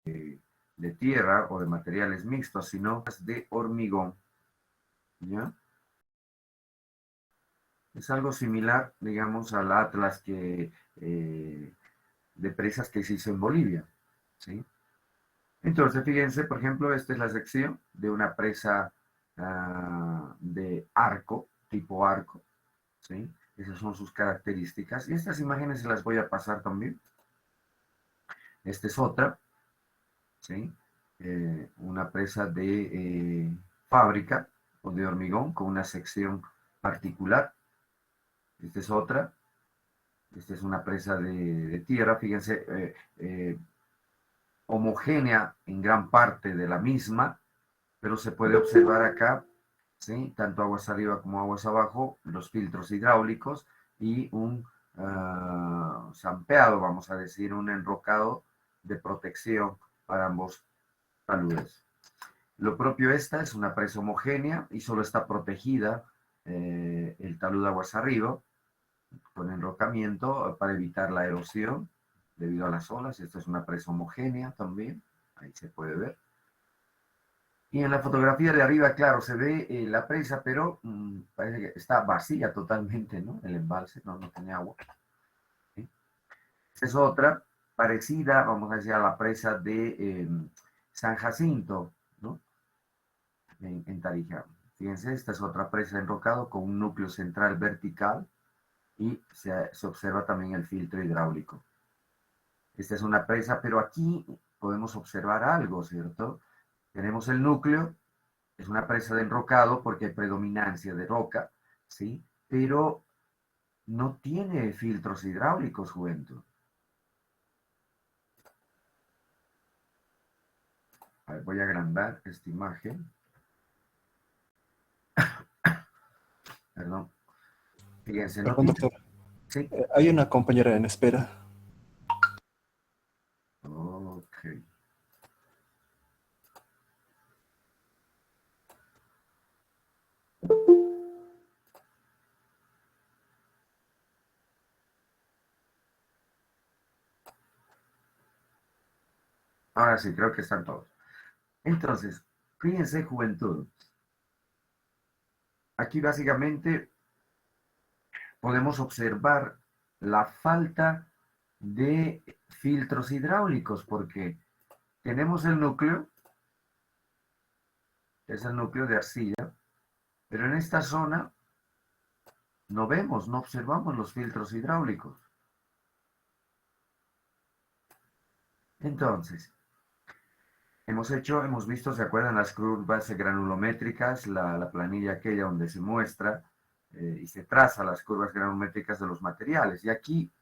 de tierra o de materiales mixtos, sino de hormigón. ¿Ya? Es algo similar, digamos, al Atlas de presas que se hizo en Bolivia. ¿Sí? Entonces, fíjense, por ejemplo, esta es la sección de una presa de arco, tipo arco. ¿Sí? Esas son sus características. Y estas imágenes se las voy a pasar también. Esta es otra, ¿sí? Una presa de fábrica o de hormigón con una sección particular. Esta es otra. Esta es una presa de tierra, fíjense, homogénea en gran parte de la misma, pero se puede observar acá, ¿sí? Tanto aguas arriba como aguas abajo, los filtros hidráulicos y un zampeado, vamos a decir, un enrocado de protección para ambos taludes. Lo propio esta es una presa homogénea y solo está protegida el talud aguas arriba con enrocamiento para evitar la erosión debido a las olas. Esta es una presa homogénea también, ahí se puede ver. Y en la fotografía de arriba, claro, se ve la presa, pero parece que está vacía totalmente, ¿no? El embalse, no tiene agua. ¿Sí? Esta es otra, parecida, vamos a decir, a la presa de San Jacinto, ¿no? En Tarija. Fíjense, esta es otra presa enrocado con un núcleo central vertical y se observa también el filtro hidráulico. Esta es una presa, pero aquí podemos observar algo, ¿cierto? Tenemos el núcleo, es una presa de enrocado porque hay predominancia de roca, ¿sí? Pero no tiene filtros hidráulicos, Juventud. A ver, voy a agrandar esta imagen. Perdón. Fíjense, ¿no? Perdón, doctor. Sí. Hay una compañera en espera. Ok. Ahora sí, creo que están todos. Entonces, fíjense, Juventud. Aquí básicamente podemos observar la falta de filtros hidráulicos porque tenemos el núcleo, es el núcleo de arcilla, pero en esta zona no vemos, no observamos los filtros hidráulicos. Entonces, hemos visto, ¿se acuerdan las curvas granulométricas? La planilla aquella donde se muestra y se traza las curvas granulométricas de los materiales. Y aquí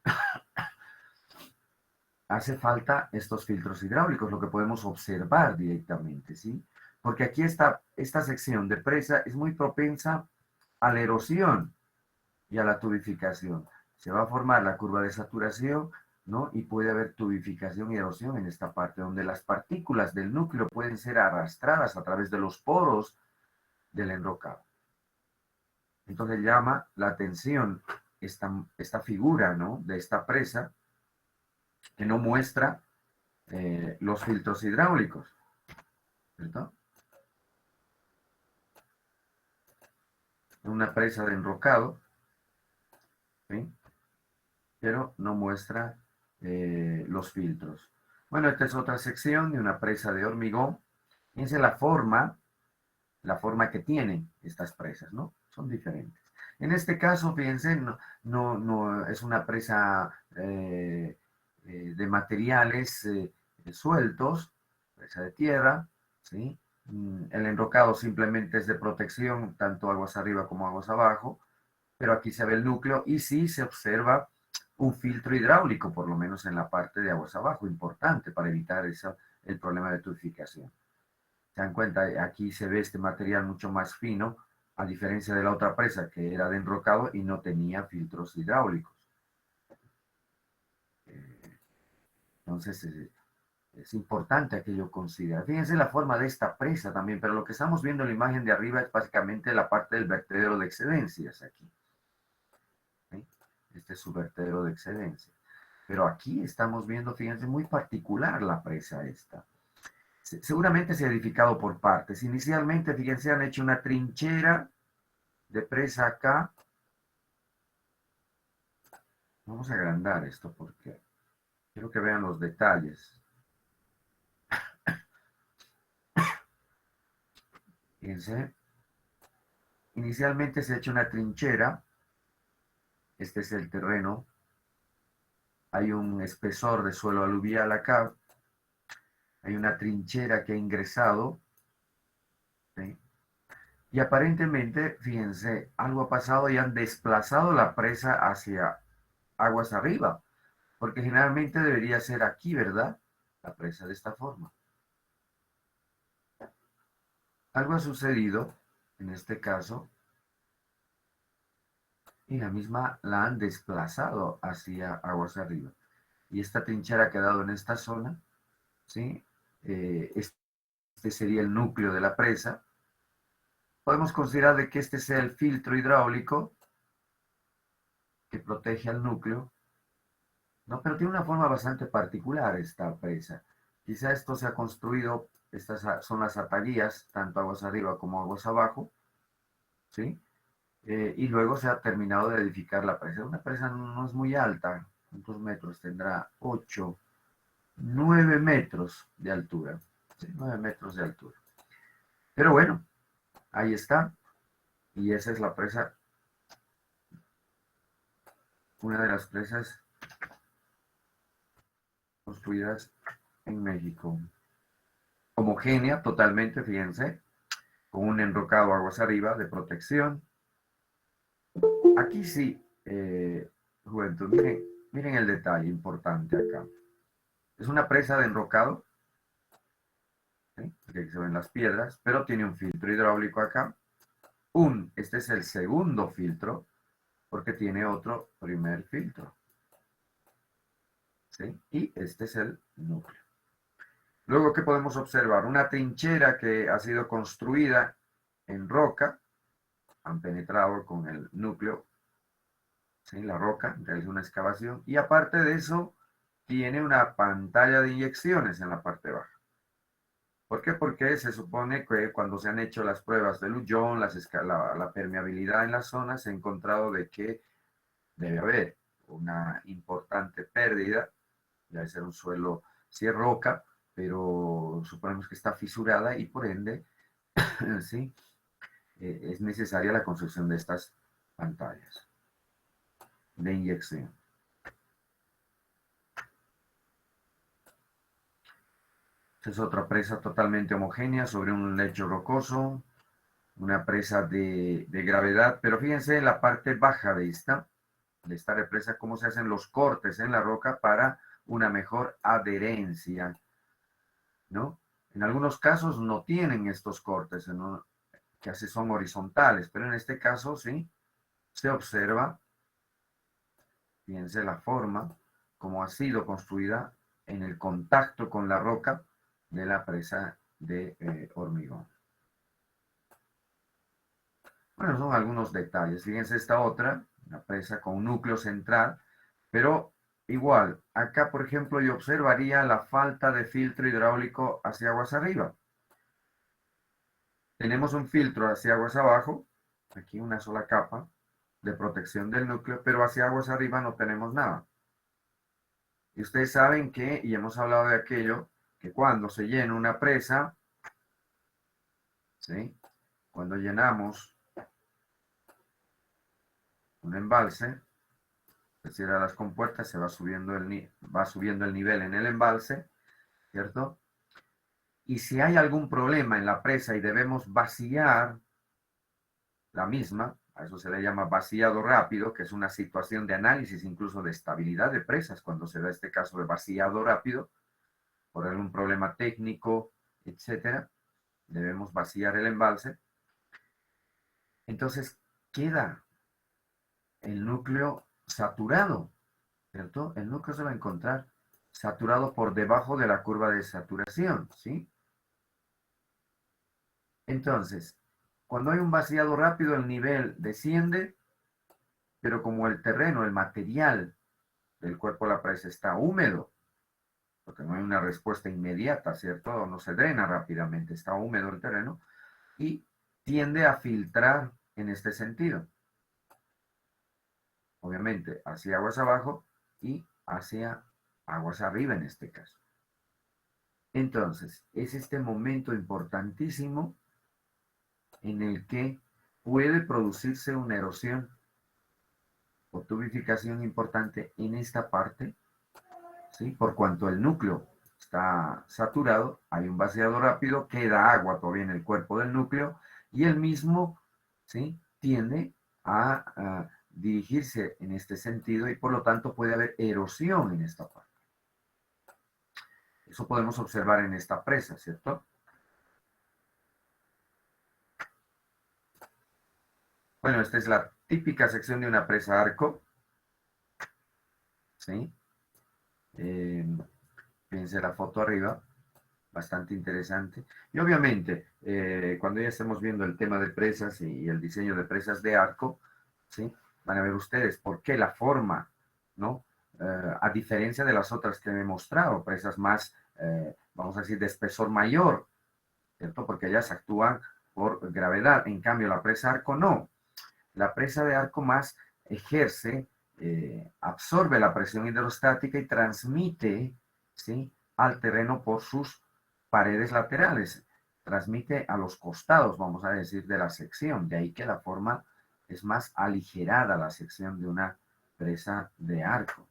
hace falta estos filtros hidráulicos, lo que podemos observar directamente, ¿sí? Porque aquí esta sección de presa es muy propensa a la erosión y a la tubificación. Se va a formar la curva de saturación, ¿no? Y puede haber tubificación y erosión en esta parte, donde las partículas del núcleo pueden ser arrastradas a través de los poros del enrocado. Entonces llama la atención esta figura, ¿no? De esta presa que no muestra los filtros hidráulicos, ¿cierto? Una presa de enrocado, ¿sí? Pero no muestra los filtros. Bueno, esta es otra sección de una presa de hormigón. Fíjense la forma que tienen estas presas, ¿no? Son diferentes. En este caso, fíjense, no es una presa de materiales sueltos, presa de tierra, ¿sí? El enrocado simplemente es de protección, tanto aguas arriba como aguas abajo, pero aquí se ve el núcleo y sí se observa un filtro hidráulico, por lo menos en la parte de aguas abajo, importante para evitar el problema de tubificación. Se dan cuenta, aquí se ve este material mucho más fino, a diferencia de la otra presa que era de enrocado y no tenía filtros hidráulicos. Entonces, es importante aquello considerar. Fíjense la forma de esta presa también, pero lo que estamos viendo en la imagen de arriba es básicamente la parte del vertedero de excedencias aquí. ¿Sí? Este es su vertedero de excedencias. Pero aquí estamos viendo, fíjense, muy particular la presa esta. Seguramente se ha edificado por partes. Inicialmente, fíjense, han hecho una trinchera de presa acá. Vamos a agrandar esto porque quiero que vean los detalles. Fíjense, inicialmente se ha hecho una trinchera. Este es el terreno. Hay un espesor de suelo aluvial acá. Hay una trinchera que ha ingresado. ¿Sí? Y aparentemente, fíjense, algo ha pasado y han desplazado la presa hacia aguas arriba. Porque generalmente debería ser aquí, ¿verdad? La presa de esta forma. Algo ha sucedido, en este caso, y la misma la han desplazado hacia aguas arriba. Y esta trinchera ha quedado en esta zona, ¿sí? Este sería el núcleo de la presa. Podemos considerar de que este sea el filtro hidráulico que protege al núcleo, ¿no? Pero tiene una forma bastante particular esta presa. Quizá esto se ha construido, estas son las ataguías, tanto aguas arriba como aguas abajo, ¿sí? Y luego se ha terminado de edificar la presa. Una presa no es muy alta, ¿cuántos metros tendrá? 8, 9 metros de altura, ¿sí? 9 metros de altura. Pero bueno, ahí está, y esa es la presa, una de las presas construidas en México. Homogénea totalmente, fíjense, con un enrocado aguas arriba de protección. Aquí sí, juventud, miren el detalle importante acá. Es una presa de enrocado, ¿sí? Aquí se ven las piedras, pero tiene un filtro hidráulico acá. Este es el segundo filtro, porque tiene otro primer filtro, ¿sí? Y este es el núcleo. Luego, ¿qué podemos observar? Una trinchera que ha sido construida en roca, han penetrado con el núcleo, ¿sí? La roca, realiza una excavación, y aparte de eso, tiene una pantalla de inyecciones en la parte baja. ¿Por qué? Porque se supone que cuando se han hecho las pruebas de Lujon, la permeabilidad en la zona, se ha encontrado de que debe haber una importante pérdida, debe ser un suelo, sí es roca, pero suponemos que está fisurada y por ende, ¿sí? Es necesaria la construcción de estas pantallas de inyección. Esta es otra presa totalmente homogénea sobre un lecho rocoso, una presa de gravedad, pero fíjense en la parte baja de esta represa, cómo se hacen los cortes en la roca para una mejor adherencia, ¿no? En algunos casos no tienen estos cortes, que así son horizontales, pero en este caso sí, se observa, fíjense la forma, como ha sido construida en el contacto con la roca de la presa de hormigón. Bueno, son algunos detalles. Fíjense esta otra, una presa con un núcleo central, pero igual, acá por ejemplo yo observaría la falta de filtro hidráulico hacia aguas arriba. Tenemos un filtro hacia aguas abajo, aquí una sola capa de protección del núcleo, pero hacia aguas arriba no tenemos nada. Y ustedes saben que, y hemos hablado de aquello, que cuando se llena una presa, ¿sí? Cuando llenamos un embalse, se cierra las compuertas, se va subiendo va subiendo el nivel en el embalse, ¿cierto? Y si hay algún problema en la presa y debemos vaciar la misma, a eso se le llama vaciado rápido, que es una situación de análisis incluso de estabilidad de presas, cuando se da este caso de vaciado rápido, por algún problema técnico, etcétera, debemos vaciar el embalse. Entonces queda el núcleo saturado, ¿cierto? El núcleo se va a encontrar saturado por debajo de la curva de saturación, ¿sí? Entonces, cuando hay un vaciado rápido, el nivel desciende, pero como el terreno, el material del cuerpo de la presa está húmedo, porque no hay una respuesta inmediata, ¿cierto? No se drena rápidamente, está húmedo el terreno y tiende a filtrar en este sentido. Obviamente, hacia aguas abajo y hacia aguas arriba en este caso. Entonces, es este momento importantísimo en el que puede producirse una erosión o tubificación importante en esta parte, ¿sí? Por cuanto el núcleo está saturado, hay un vaciado rápido, queda agua todavía en el cuerpo del núcleo y el mismo, ¿sí? Tiende a dirigirse en este sentido y por lo tanto puede haber erosión en esta parte. Eso podemos observar en esta presa, ¿cierto? Bueno, esta es la típica sección de una presa arco, ¿sí? Fíjense la foto arriba, bastante interesante. Y obviamente, cuando ya estemos viendo el tema de presas y el diseño de presas de arco, ¿sí? Van a ver ustedes por qué la forma, ¿no? A diferencia de las otras que he mostrado, presas más, vamos a decir, de espesor mayor, ¿cierto? Porque ellas actúan por gravedad. En cambio, la presa arco no. La presa de arco más ejerce, absorbe la presión hidrostática y transmite, ¿sí? Al terreno por sus paredes laterales. Transmite a los costados, vamos a decir, de la sección. De ahí que la forma es más aligerada la sección de una presa de arco.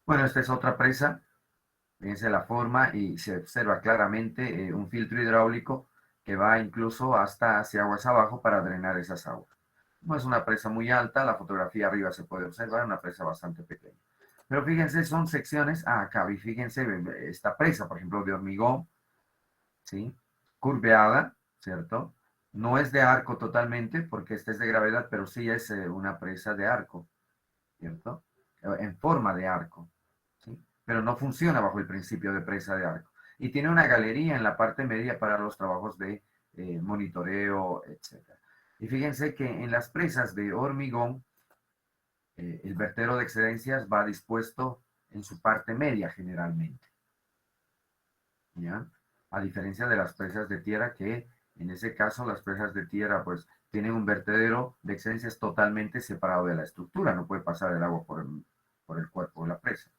Bueno, esta es otra presa. Fíjense la forma y se observa claramente un filtro hidráulico que va incluso hasta hacia aguas abajo para drenar esas aguas. No es una presa muy alta, la fotografía arriba se puede observar, una presa bastante pequeña. Pero fíjense, son secciones, acá, y fíjense, esta presa, por ejemplo, de hormigón, ¿sí? Curveada, ¿cierto? No es de arco totalmente, porque esta es de gravedad, pero sí es una presa de arco, ¿cierto? En forma de arco, ¿sí? Pero no funciona bajo el principio de presa de arco. Y tiene una galería en la parte media para los trabajos de monitoreo, etc. Y fíjense que en las presas de hormigón, el vertedero de excedencias va dispuesto en su parte media generalmente, ¿ya? A diferencia de las presas de tierra que, en ese caso, las presas de tierra, pues, tienen un vertedero de excedencias totalmente separado de la estructura, no puede pasar el agua por el cuerpo de la presa.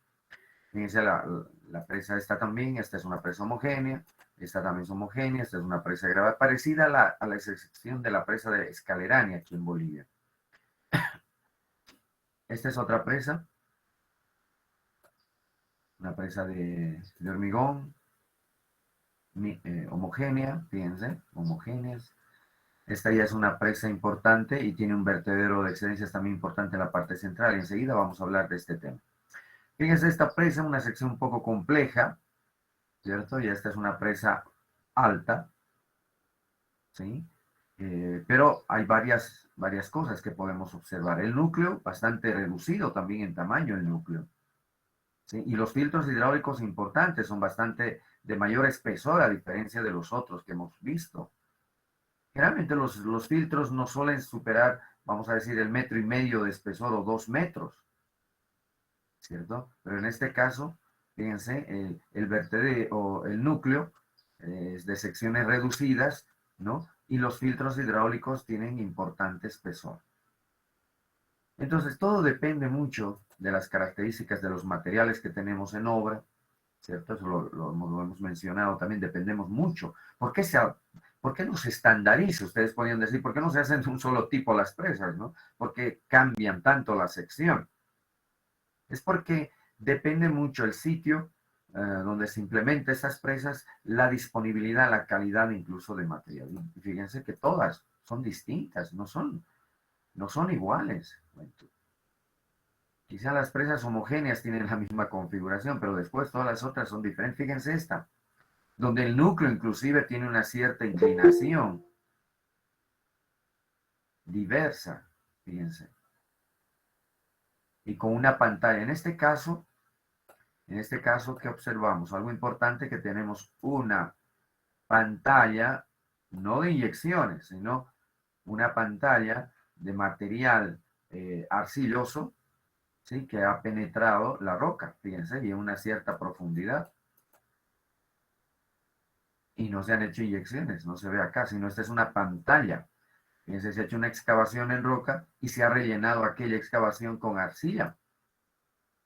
Fíjense, la presa esta también, esta es una presa homogénea, esta también es homogénea, esta es una presa de gravedad parecida a la excepción de la presa de Escalerania aquí en Bolivia. Esta es otra presa, una presa de hormigón, homogénea, fíjense, homogéneas. Esta ya es una presa importante y tiene un vertedero de excedencias también importante en la parte central. Y enseguida vamos a hablar de este tema. Fíjense, esta presa es una sección un poco compleja, ¿cierto? Y esta es una presa alta, ¿sí? Pero hay varias cosas que podemos observar. El núcleo, bastante reducido también en tamaño el núcleo, ¿sí? Y los filtros hidráulicos importantes, son bastante de mayor espesor a diferencia de los otros que hemos visto. Generalmente los filtros no suelen superar, vamos a decir, el 1,5 metros de espesor o 2 metros, ¿cierto? Pero en este caso, fíjense, el vertedero o el núcleo es de secciones reducidas, ¿no? Y los filtros hidráulicos tienen importante espesor. Entonces, todo depende mucho de las características de los materiales que tenemos en obra, ¿cierto? Eso lo hemos mencionado también, dependemos mucho. ¿Por qué no se estandariza? Ustedes podrían decir, ¿por qué no se hacen de un solo tipo las presas, no? ¿Por qué cambian tanto la sección? Es porque depende mucho el sitio donde se implementa esas presas, la disponibilidad, la calidad incluso de material. Y fíjense que todas son distintas, no son iguales. Quizá las presas homogéneas tienen la misma configuración, pero después todas las otras son diferentes. Fíjense esta, donde el núcleo inclusive tiene una cierta inclinación diversa, fíjense, y con una pantalla. En este caso, ¿qué observamos? Algo importante, que tenemos una pantalla, no de inyecciones, sino una pantalla de material arcilloso, ¿sí? Que ha penetrado la roca, fíjense, y en una cierta profundidad. Y no se han hecho inyecciones, no se ve acá, sino esta es una pantalla. Fíjense, se ha hecho una excavación en roca y se ha rellenado aquella excavación con arcilla.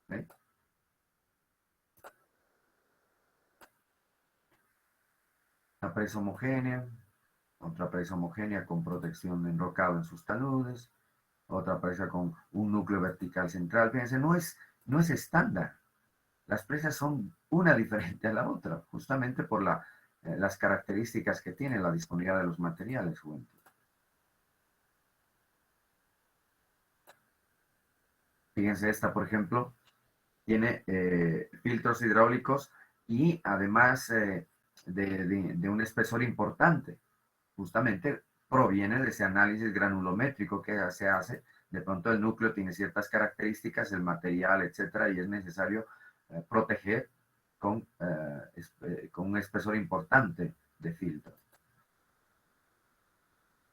¿Ven? Una presa homogénea, otra presa homogénea con protección de enrocado en sus taludes, otra presa con un núcleo vertical central. Fíjense, no es estándar. Las presas son una diferente a la otra, justamente por las características que tiene la disponibilidad de los materiales. Fíjense esta, por ejemplo, tiene filtros hidráulicos y además de un espesor importante. Justamente proviene de ese análisis granulométrico que se hace. De pronto el núcleo tiene ciertas características, el material, etcétera, y es necesario proteger con un espesor importante de filtro.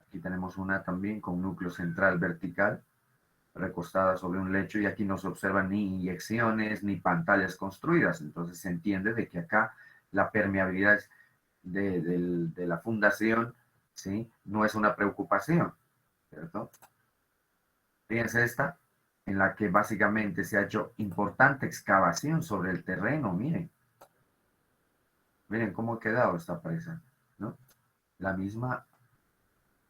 Aquí tenemos una también con núcleo central vertical, recostada sobre un lecho, y aquí no se observan ni inyecciones ni pantallas construidas. Entonces se entiende de que acá la permeabilidad de la fundación, ¿sí? No es una preocupación, ¿cierto? Fíjense esta, en la que básicamente se ha hecho importante excavación sobre el terreno. Miren cómo ha quedado esta presa, ¿no? La misma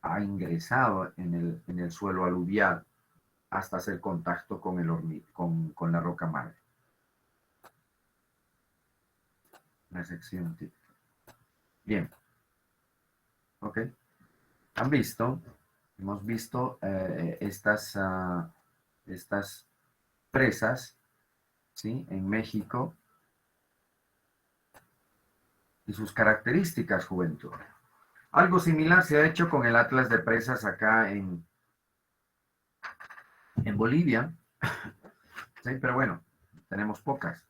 ha ingresado en el suelo aluvial hasta hacer contacto con, con la roca madre. Una sección típica. Bien, ok. ¿Han visto? Hemos visto estas presas, ¿sí? En México y sus características, juventud. Algo similar se ha hecho con el Atlas de Presas acá en Bolivia, ¿sí? Pero bueno, tenemos pocas.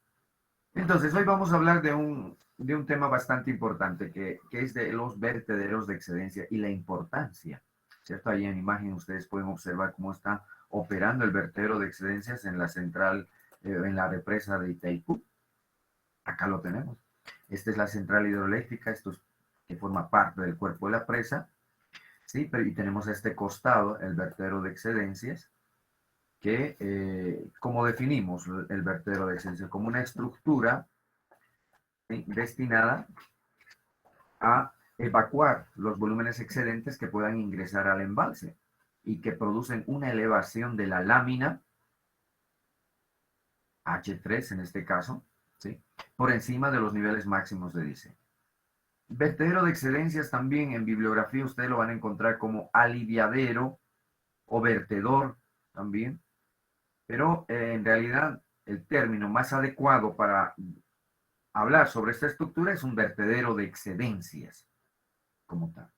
Entonces, hoy vamos a hablar de un tema bastante importante, que es de los vertederos de excedencia y la importancia, ¿cierto? Ahí en imagen ustedes pueden observar cómo está operando el vertedero de excedencias en la central, en la represa de Itaipú. Acá lo tenemos. Esta es la central hidroeléctrica, esto es, que forma parte del cuerpo de la presa, ¿sí? Pero, y tenemos a este costado el vertedero de excedencias, que, como definimos el vertedero de excedencias, como una estructura, ¿sí? Destinada a evacuar los volúmenes excedentes que puedan ingresar al embalse y que producen una elevación de la lámina, H3 en este caso, ¿sí? Por encima de los niveles máximos de diseño. Vertedero de excedencias también en bibliografía ustedes lo van a encontrar como aliviadero o vertedor también, pero en realidad el término más adecuado para hablar sobre esta estructura es un vertedero de excedencias como tal.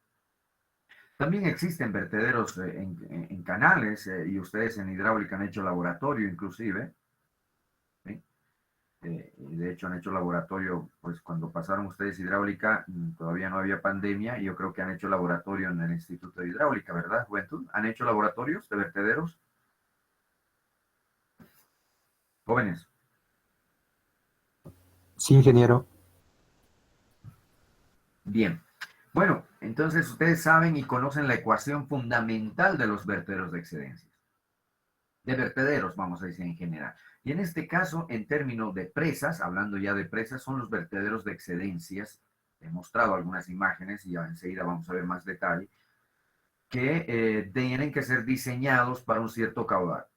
También existen vertederos en canales y ustedes en hidráulica han hecho laboratorio inclusive, ¿sí? De hecho han hecho laboratorio, pues cuando pasaron ustedes hidráulica todavía no había pandemia y yo creo que han hecho laboratorio en el Instituto de Hidráulica, ¿verdad, Juventud? ¿Han hecho laboratorios de vertederos? Jóvenes. Sí, ingeniero. Bien. Bueno, entonces ustedes saben y conocen la ecuación fundamental de los vertederos de excedencias. De vertederos, vamos a decir en general. Y en este caso, en términos de presas, hablando ya de presas, son los vertederos de excedencias. He mostrado algunas imágenes y ya enseguida vamos a ver más detalle, que tienen que ser diseñados para un cierto caudal.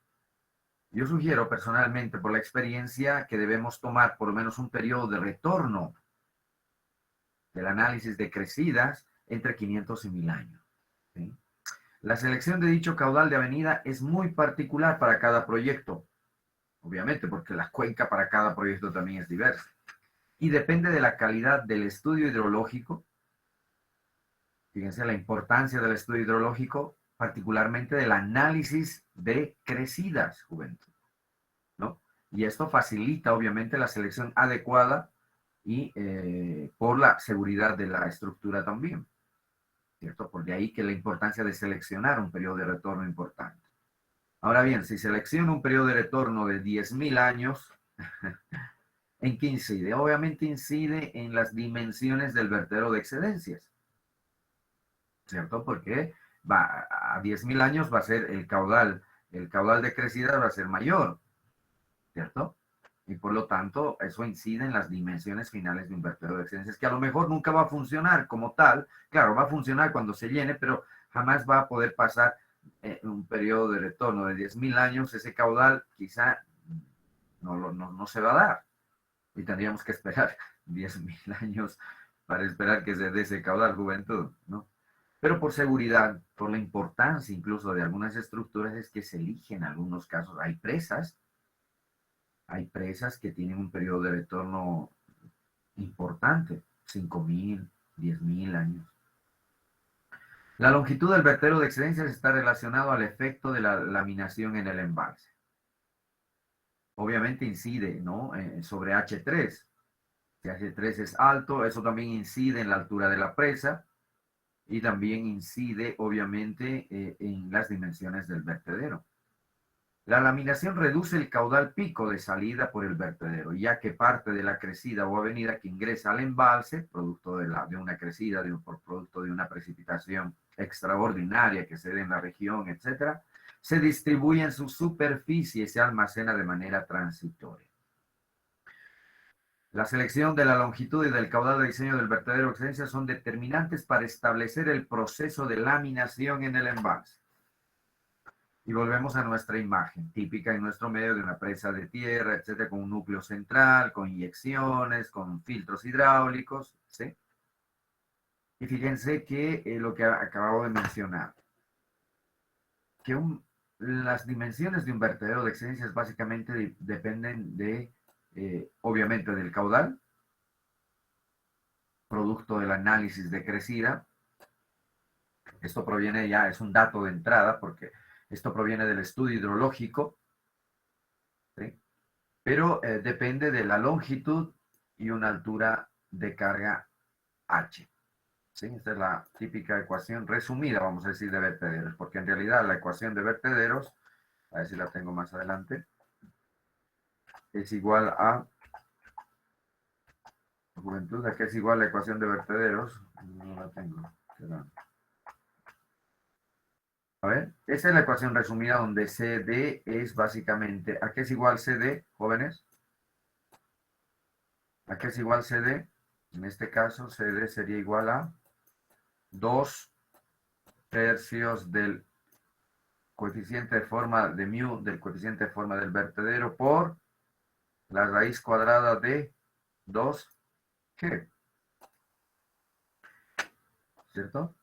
Yo sugiero personalmente, por la experiencia, que debemos tomar por lo menos un periodo de retorno del análisis de crecidas entre 500 y 1000 años. ¿Sí? La selección de dicho caudal de avenida es muy particular para cada proyecto, obviamente, porque la cuenca para cada proyecto también es diversa. Y depende de la calidad del estudio hidrológico. Fíjense la importancia del estudio hidrológico, particularmente del análisis de crecidas, juventud, ¿no? Y esto facilita, obviamente, la selección adecuada y por la seguridad de la estructura también, ¿cierto? Por de ahí que la importancia de seleccionar un periodo de retorno importante. Ahora bien, si selecciono un periodo de retorno de 10.000 años, ¿en qué incide? Obviamente incide en las dimensiones del vertedero de excedencias, ¿cierto? Porque a 10.000 años va a ser el caudal de crecida va a ser mayor, ¿cierto? Y por lo tanto, eso incide en las dimensiones finales de un vertedero de excedencias, que a lo mejor nunca va a funcionar como tal. Claro, va a funcionar cuando se llene, pero jamás va a poder pasar un periodo de retorno de 10.000 años. Ese caudal quizá no se va a dar. Y tendríamos que esperar 10.000 años para esperar que se dé ese caudal, juventud, ¿no? Pero por seguridad, por la importancia incluso de algunas estructuras, es que se eligen en algunos casos. Hay presas que tienen un periodo de retorno importante, 5.000, 10.000 años. La longitud del vertedero de excedencias está relacionado al efecto de la laminación en el embalse. Obviamente incide, ¿no?, sobre H3. Si H3 es alto, eso también incide en la altura de la presa y también incide, obviamente, en las dimensiones del vertedero. La laminación reduce el caudal pico de salida por el vertedero, ya que parte de la crecida o avenida que ingresa al embalse, producto de una crecida, por producto de una precipitación extraordinaria que se dé en la región, etc., se distribuye en su superficie y se almacena de manera transitoria. La selección de la longitud y del caudal de diseño del vertedero de excedencia son determinantes para establecer el proceso de laminación en el embalse. Y volvemos a nuestra imagen, típica en nuestro medio de una presa de tierra, etcétera, con un núcleo central, con inyecciones, con filtros hidráulicos, ¿sí? Y fíjense que lo que acabo de mencionar, que las dimensiones de un vertedero de excedencias básicamente dependen de, obviamente, del caudal, producto del análisis de crecida. Esto proviene ya, es un dato de entrada, porque esto proviene del estudio hidrológico, ¿sí? Pero depende de la longitud y una altura de carga H. ¿Sí? Esta es la típica ecuación resumida, vamos a decir, de vertederos, porque en realidad la ecuación de vertederos, a ver si la tengo más adelante, es igual a, juventud, ¿a qué es igual la ecuación de vertederos? No la tengo. A ver, esa es la ecuación resumida donde CD es básicamente, ¿a qué es igual CD, jóvenes? ¿A qué es igual CD? En este caso, CD sería igual a 2/3 del coeficiente de forma de mu, del coeficiente de forma del vertedero por la raíz cuadrada de 2G. ¿Cierto?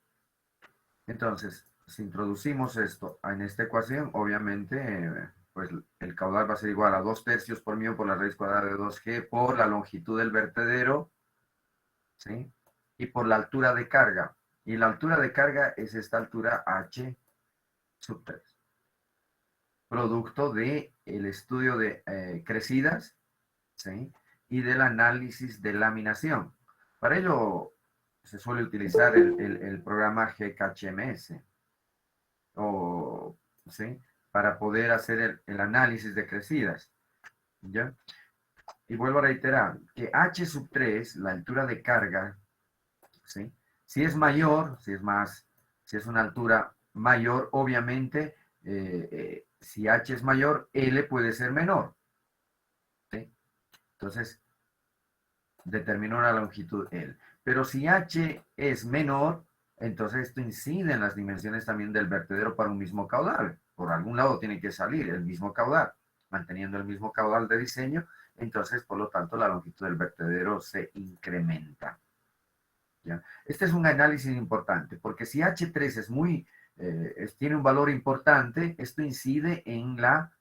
Entonces, si introducimos esto en esta ecuación, obviamente, pues el caudal va a ser igual a 2/3 por mu por la raíz cuadrada de 2G por la longitud del vertedero, ¿sí? Y por la altura de carga. Y la altura de carga es esta altura H/3. Producto del estudio de crecidas, ¿sí? Y del análisis de laminación. Para ello se suele utilizar el programa GKHMS, o, ¿sí?, para poder hacer el análisis de crecidas. ¿Ya? Y vuelvo a reiterar que H/3, la altura de carga, ¿sí?, si es mayor, si es una altura mayor, obviamente, si H es mayor, L puede ser menor, ¿sí? Entonces, determino una longitud L. Pero si H es menor, entonces esto incide en las dimensiones también del vertedero para un mismo caudal. Por algún lado tiene que salir el mismo caudal, manteniendo el mismo caudal de diseño. Entonces, por lo tanto, la longitud del vertedero se incrementa. ¿Ya? Este es un análisis importante, porque si H3 es tiene un valor importante, esto incide en la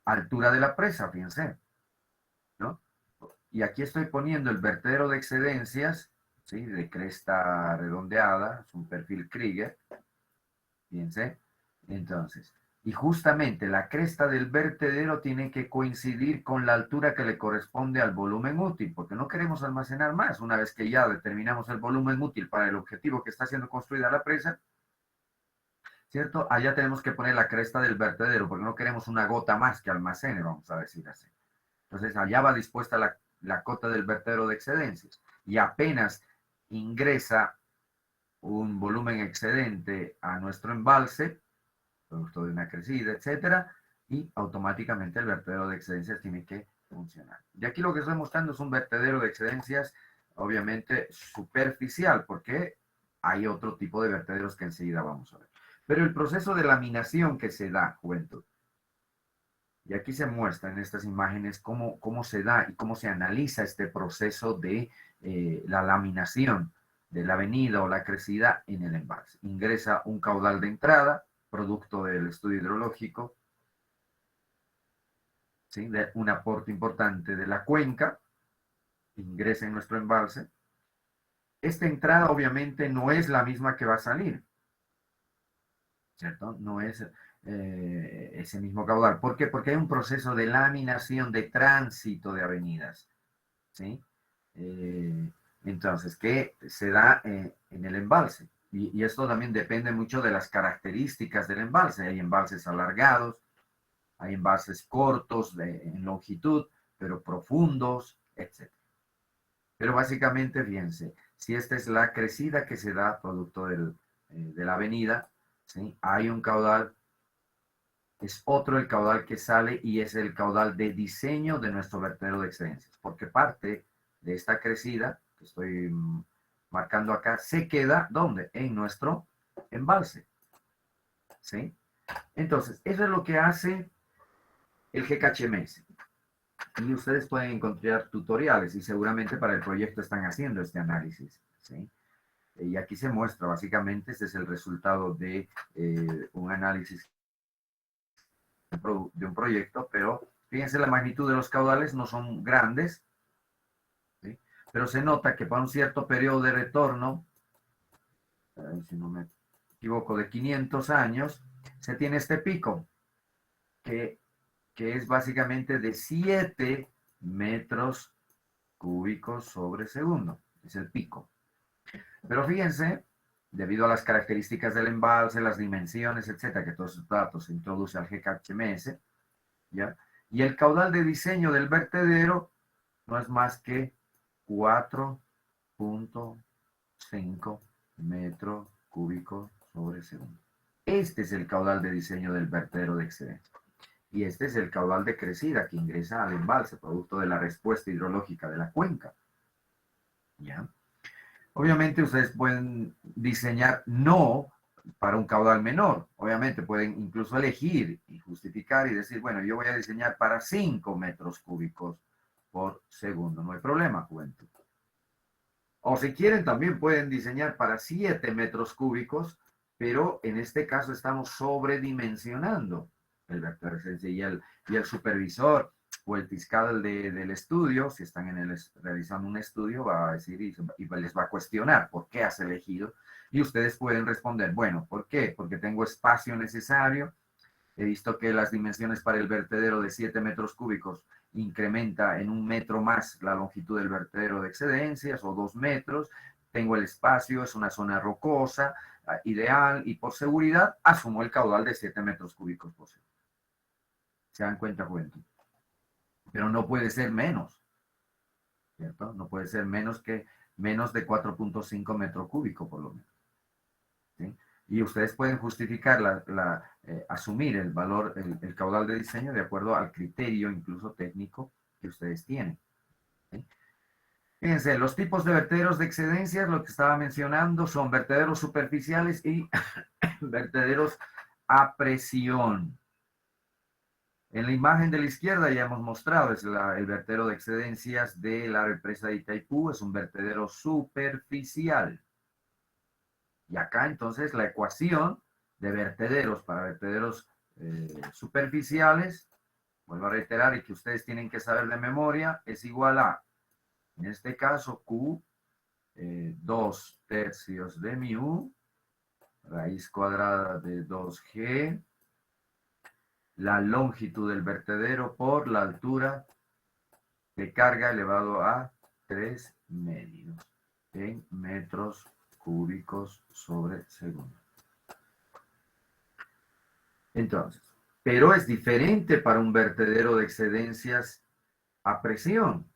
altura de la presa, fíjense, ¿no? Y aquí estoy poniendo el vertedero de excedencias, ¿sí?, de cresta redondeada, es un perfil Krieger, fíjense. Entonces, y justamente la cresta del vertedero tiene que coincidir con la altura que le corresponde al volumen útil, porque no queremos almacenar más. Una vez que ya determinamos el volumen útil para el objetivo que está siendo construida la presa, ¿cierto? Allá tenemos que poner la cresta del vertedero porque no queremos una gota más que almacene, vamos a decir así. Entonces allá va dispuesta la cota del vertedero de excedencias y apenas ingresa un volumen excedente a nuestro embalse, producto de una crecida, etcétera, y automáticamente el vertedero de excedencias tiene que funcionar. Y aquí lo que estoy mostrando es un vertedero de excedencias, obviamente superficial, porque hay otro tipo de vertederos que enseguida vamos a ver. Pero el proceso de laminación que se da, juventud, y aquí se muestra en estas imágenes cómo se da y cómo se analiza este proceso de la laminación de la avenida o la crecida en el embalse. Ingresa un caudal de entrada, producto del estudio hidrológico, ¿sí? De un aporte importante de la cuenca, ingresa en nuestro embalse. Esta entrada obviamente no es la misma que va a salir, ¿cierto? No es ese mismo caudal. ¿Por qué? Porque hay un proceso de laminación, de tránsito de avenidas, ¿sí? Eh, entonces, que se da en el embalse. Y esto también depende mucho de las características del embalse. Hay embalses alargados, hay embalses cortos en longitud, pero profundos, etc. Pero básicamente, fíjense, si esta es la crecida que se da producto de la avenida, ¿sí? Hay un caudal, es otro el caudal que sale y es el caudal de diseño de nuestro vertedero de excedencias, porque parte de esta crecida que estoy marcando acá se queda, ¿dónde? En nuestro embalse, ¿sí? Entonces, eso es lo que hace el GKHMS. Y ustedes pueden encontrar tutoriales y seguramente para el proyecto están haciendo este análisis, ¿sí? Y aquí se muestra básicamente, este es el resultado de un análisis de un proyecto, pero fíjense la magnitud de los caudales, no son grandes, ¿sí? Pero se nota que para un cierto periodo de retorno, si no me equivoco, de 500 años, se tiene este pico, que, que es básicamente de 7 metros cúbicos sobre segundo, es el pico. Pero fíjense, debido a las características del embalse, las dimensiones, etcétera, que todos esos datos se introduce al GKHMS, ¿ya? Y el caudal de diseño del vertedero no es más que 4.5 metros cúbicos sobre segundo. Este es el caudal de diseño del vertedero de excedencia. Y este es el caudal de crecida que ingresa al embalse, producto de la respuesta hidrológica de la cuenca. ¿Ya? Obviamente ustedes pueden diseñar no para un caudal menor. Obviamente pueden incluso elegir y justificar y decir, bueno, yo voy a diseñar para 5 metros cúbicos por segundo. No hay problema, juventud. O si quieren, también pueden diseñar para 7 metros cúbicos, pero en este caso estamos sobredimensionando el vector y el supervisor o el fiscal del estudio, si están realizando un estudio, va a decir y les va a cuestionar por qué has elegido. Y ustedes pueden responder, bueno, ¿por qué? Porque tengo espacio necesario. He visto que las dimensiones para el vertedero de 7 metros cúbicos incrementa en 1 metro más la longitud del vertedero de excedencias o 2 metros. Tengo el espacio, es una zona rocosa, ideal, y por seguridad asumo el caudal de 7 metros cúbicos por segundo. ¿Se dan cuenta, juventud? Pero no puede ser menos, ¿cierto? No puede ser menos de 4.5 metros cúbicos por lo menos, ¿sí? Y ustedes pueden justificar, asumir el valor, el caudal de diseño de acuerdo al criterio incluso técnico que ustedes tienen, ¿sí? Fíjense, los tipos de vertederos de excedencias, lo que estaba mencionando, son vertederos superficiales y vertederos a presión. En la imagen de la izquierda ya hemos mostrado, es el vertedero de excedencias de la represa de Itaipú, es un vertedero superficial. Y acá entonces la ecuación de vertederos para vertederos superficiales, vuelvo a reiterar y que ustedes tienen que saber de memoria, es igual a, en este caso, Q, 2/3 de mu, raíz cuadrada de 2G, la longitud del vertedero por la altura de carga elevado a 3 medios en metros cúbicos sobre segundo. Entonces, pero es diferente para un vertedero de excedencias a presión.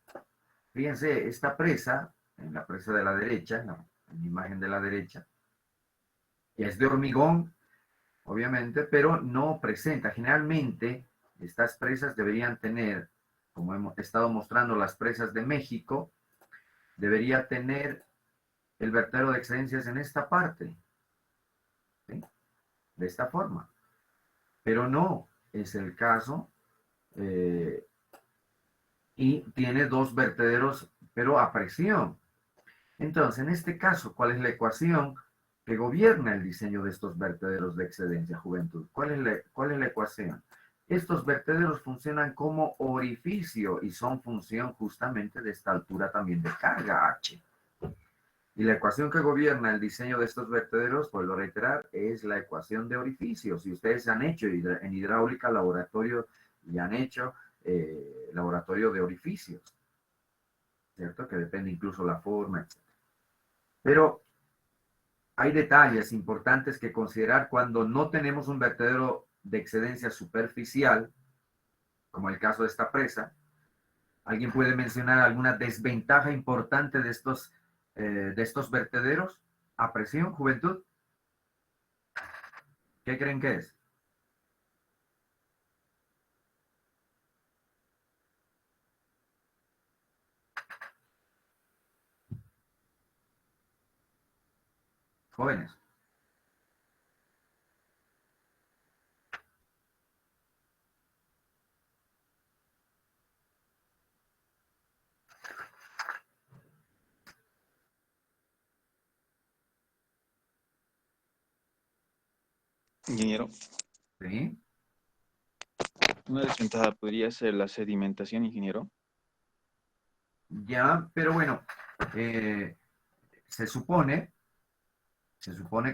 Fíjense, esta presa, en la presa de la derecha, en la imagen de la derecha, es de hormigón, obviamente, pero no presenta. Generalmente, estas presas deberían tener, como hemos estado mostrando las presas de México, debería tener el vertedero de excedencias en esta parte, ¿sí? De esta forma. Pero no es el caso, eh, y tiene dos vertederos, pero a presión. Entonces, en este caso, ¿cuál es la ecuación que gobierna el diseño de estos vertederos de excedencia, juventud? ¿Cuál es la ecuación? Estos vertederos funcionan como orificio y son función justamente de esta altura también de carga H. Y la ecuación que gobierna el diseño de estos vertederos, vuelvo a reiterar, es la ecuación de orificios. Si ustedes han hecho en hidráulica laboratorio y han hecho laboratorio de orificios, ¿cierto? Que depende incluso la forma, etc. Pero hay detalles importantes que considerar cuando no tenemos un vertedero de excedencia superficial, como el caso de esta presa. ¿Alguien puede mencionar alguna desventaja importante de estos vertederos a presión, juventud? ¿Qué creen que es? Jóvenes. Ingeniero, ¿Sí? una desventaja podría ser la sedimentación, ingeniero. Ya, pero bueno, eh, se supone,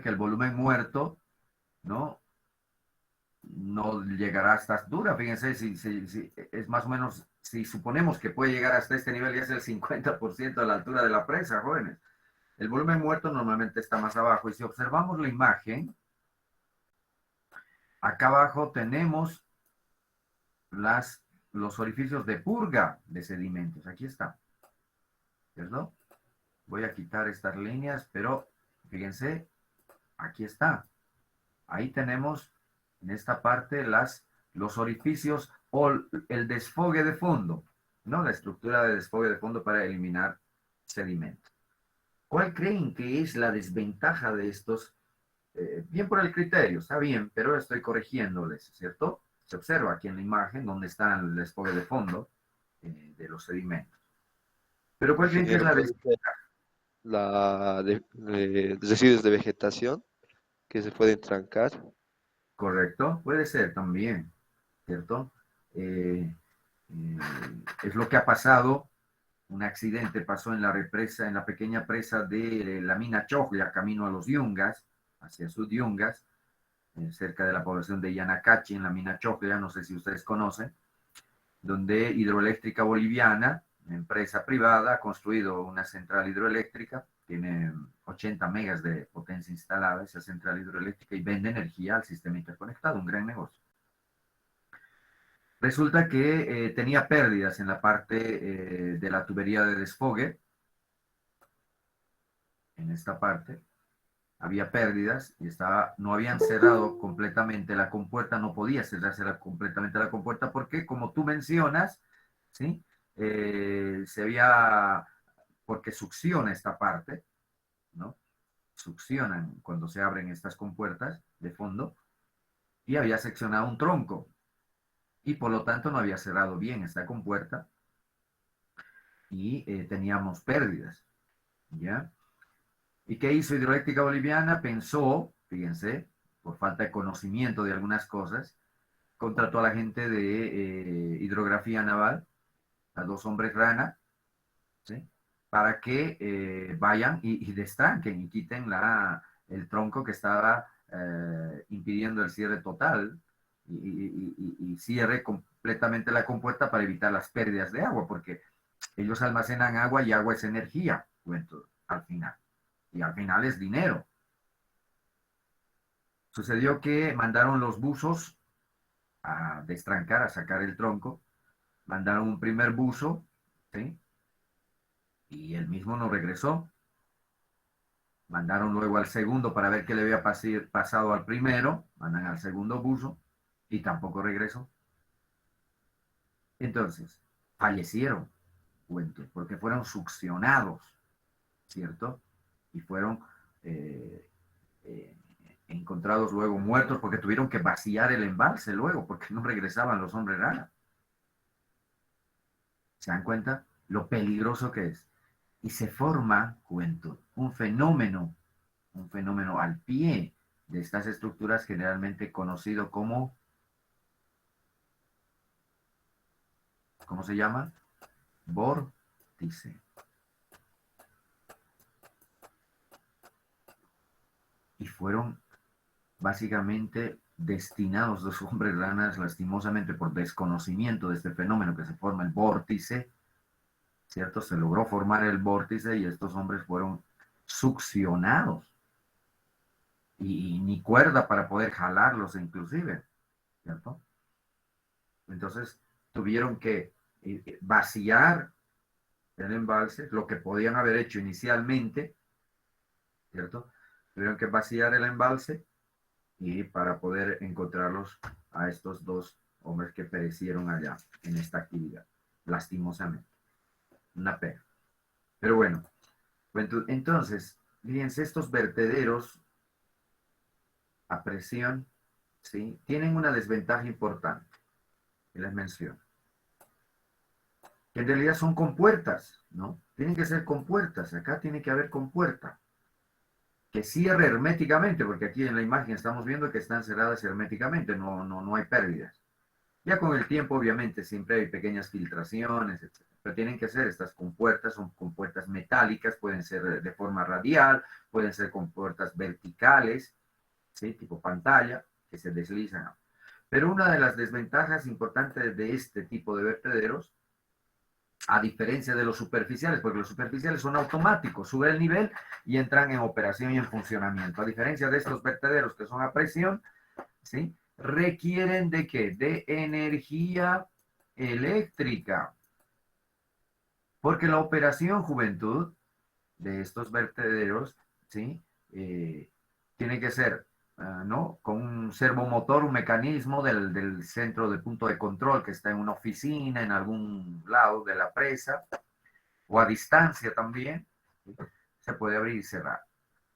que el volumen muerto, ¿no? No llegará hasta dura. Fíjense, si es más o menos, si suponemos que puede llegar hasta este nivel, ya es el 50% de la altura de la presa, jóvenes. El volumen muerto normalmente está más abajo. Y si observamos la imagen, acá abajo tenemos los orificios de purga de sedimentos. Aquí está, ¿cierto? Voy a quitar estas líneas, pero fíjense, aquí está. Ahí tenemos en esta parte los orificios o el desfogue de fondo, ¿no? La estructura de desfogue de fondo para eliminar sedimentos. ¿Cuál creen que es la desventaja de estos? Bien por el criterio, está bien, pero estoy corrigiéndoles, ¿cierto? Se observa aquí en la imagen donde está el desfogue de fondo de los sedimentos. Pero ¿cuál creen que es Ingeniero, la puede ser desventaja? residuos de vegetación que se pueden trancar. ¿Correcto? Puede ser también, ¿cierto? Eh, eh, es lo que ha pasado. Un accidente pasó en la represa, en la pequeña presa de la mina Choglia, camino a los Yungas, hacia Sud Yungas, cerca de la población de Yanacachi, en la mina Choglia, no sé si ustedes conocen, donde Hidroeléctrica Boliviana, una empresa privada, ha construido una central hidroeléctrica, tiene 80 megas de potencia instalada esa central hidroeléctrica y vende energía al sistema interconectado, un gran negocio. Resulta que tenía pérdidas en la parte de la tubería de desfogue, en esta parte, había pérdidas y no habían cerrado completamente la compuerta, no podía cerrarse completamente la compuerta porque, como tú mencionas, ¿sí? Porque succiona esta parte, ¿no? Succionan cuando se abren estas compuertas de fondo y había seccionado un tronco y por lo tanto no había cerrado bien esta compuerta y teníamos pérdidas, ¿ya? ¿Y qué hizo Hidroeléctrica Boliviana? Pensó, fíjense, por falta de conocimiento de algunas cosas, contrató a la gente de hidrografía naval, a dos hombres rana, ¿sí? Para que vayan y destranquen y quiten el tronco que estaba impidiendo el cierre total y cierre completamente la compuerta para evitar las pérdidas de agua, porque ellos almacenan agua y agua es energía, bueno, al final. Y al final es dinero. Sucedió que mandaron los buzos a destrancar, a sacar el tronco. Mandaron un primer buzo, ¿sí? Y él mismo no regresó. Mandaron luego al segundo para ver qué le había pasado al primero. Mandan al segundo buzo y tampoco regresó. Entonces, fallecieron, cuento, porque fueron succionados, ¿cierto? Y fueron eh, eh, encontrados luego muertos porque tuvieron que vaciar el embalse luego, porque no regresaban los hombres rana. ¿Se dan cuenta lo peligroso que es? Y se forma, cuento, un fenómeno al pie de estas estructuras generalmente conocido como, ¿cómo se llama? Vórtice. Y fueron básicamente destinados los hombres ranas, lastimosamente por desconocimiento de este fenómeno que se forma el vórtice, ¿cierto? Se logró formar el vórtice y estos hombres fueron succionados. Y ni cuerda para poder jalarlos inclusive, ¿cierto? Entonces tuvieron que vaciar el embalse, lo que podían haber hecho inicialmente, ¿cierto? Tuvieron que vaciar el embalse y para poder encontrarlos a estos dos hombres que perecieron allá en esta actividad, lastimosamente. Una pena. Pero bueno, entonces, fíjense, estos vertederos a presión, ¿sí? Tienen una desventaja importante, que les menciono. Que en realidad son compuertas, ¿no? Tienen que ser compuertas, acá tiene que haber compuerta. Que cierre herméticamente, porque aquí en la imagen estamos viendo que están cerradas herméticamente, no hay pérdidas. Ya con el tiempo, obviamente, siempre hay pequeñas filtraciones, etc. Pero tienen que ser estas compuertas, son compuertas metálicas, pueden ser de forma radial, pueden ser compuertas verticales, ¿sí? Tipo pantalla, que se deslizan. Pero una de las desventajas importantes de este tipo de vertederos, a diferencia de los superficiales, porque los superficiales son automáticos, sube el nivel y entran en operación y en funcionamiento. A diferencia de estos vertederos que son a presión, ¿sí? Requieren de ¿qué? De energía eléctrica. Porque la operación, juventud, de estos vertederos, ¿sí? Tiene que ser, ¿no? Con un servomotor, un mecanismo del centro de punto de control que está en una oficina, en algún lado de la presa, o a distancia también, ¿sí? Se puede abrir y cerrar.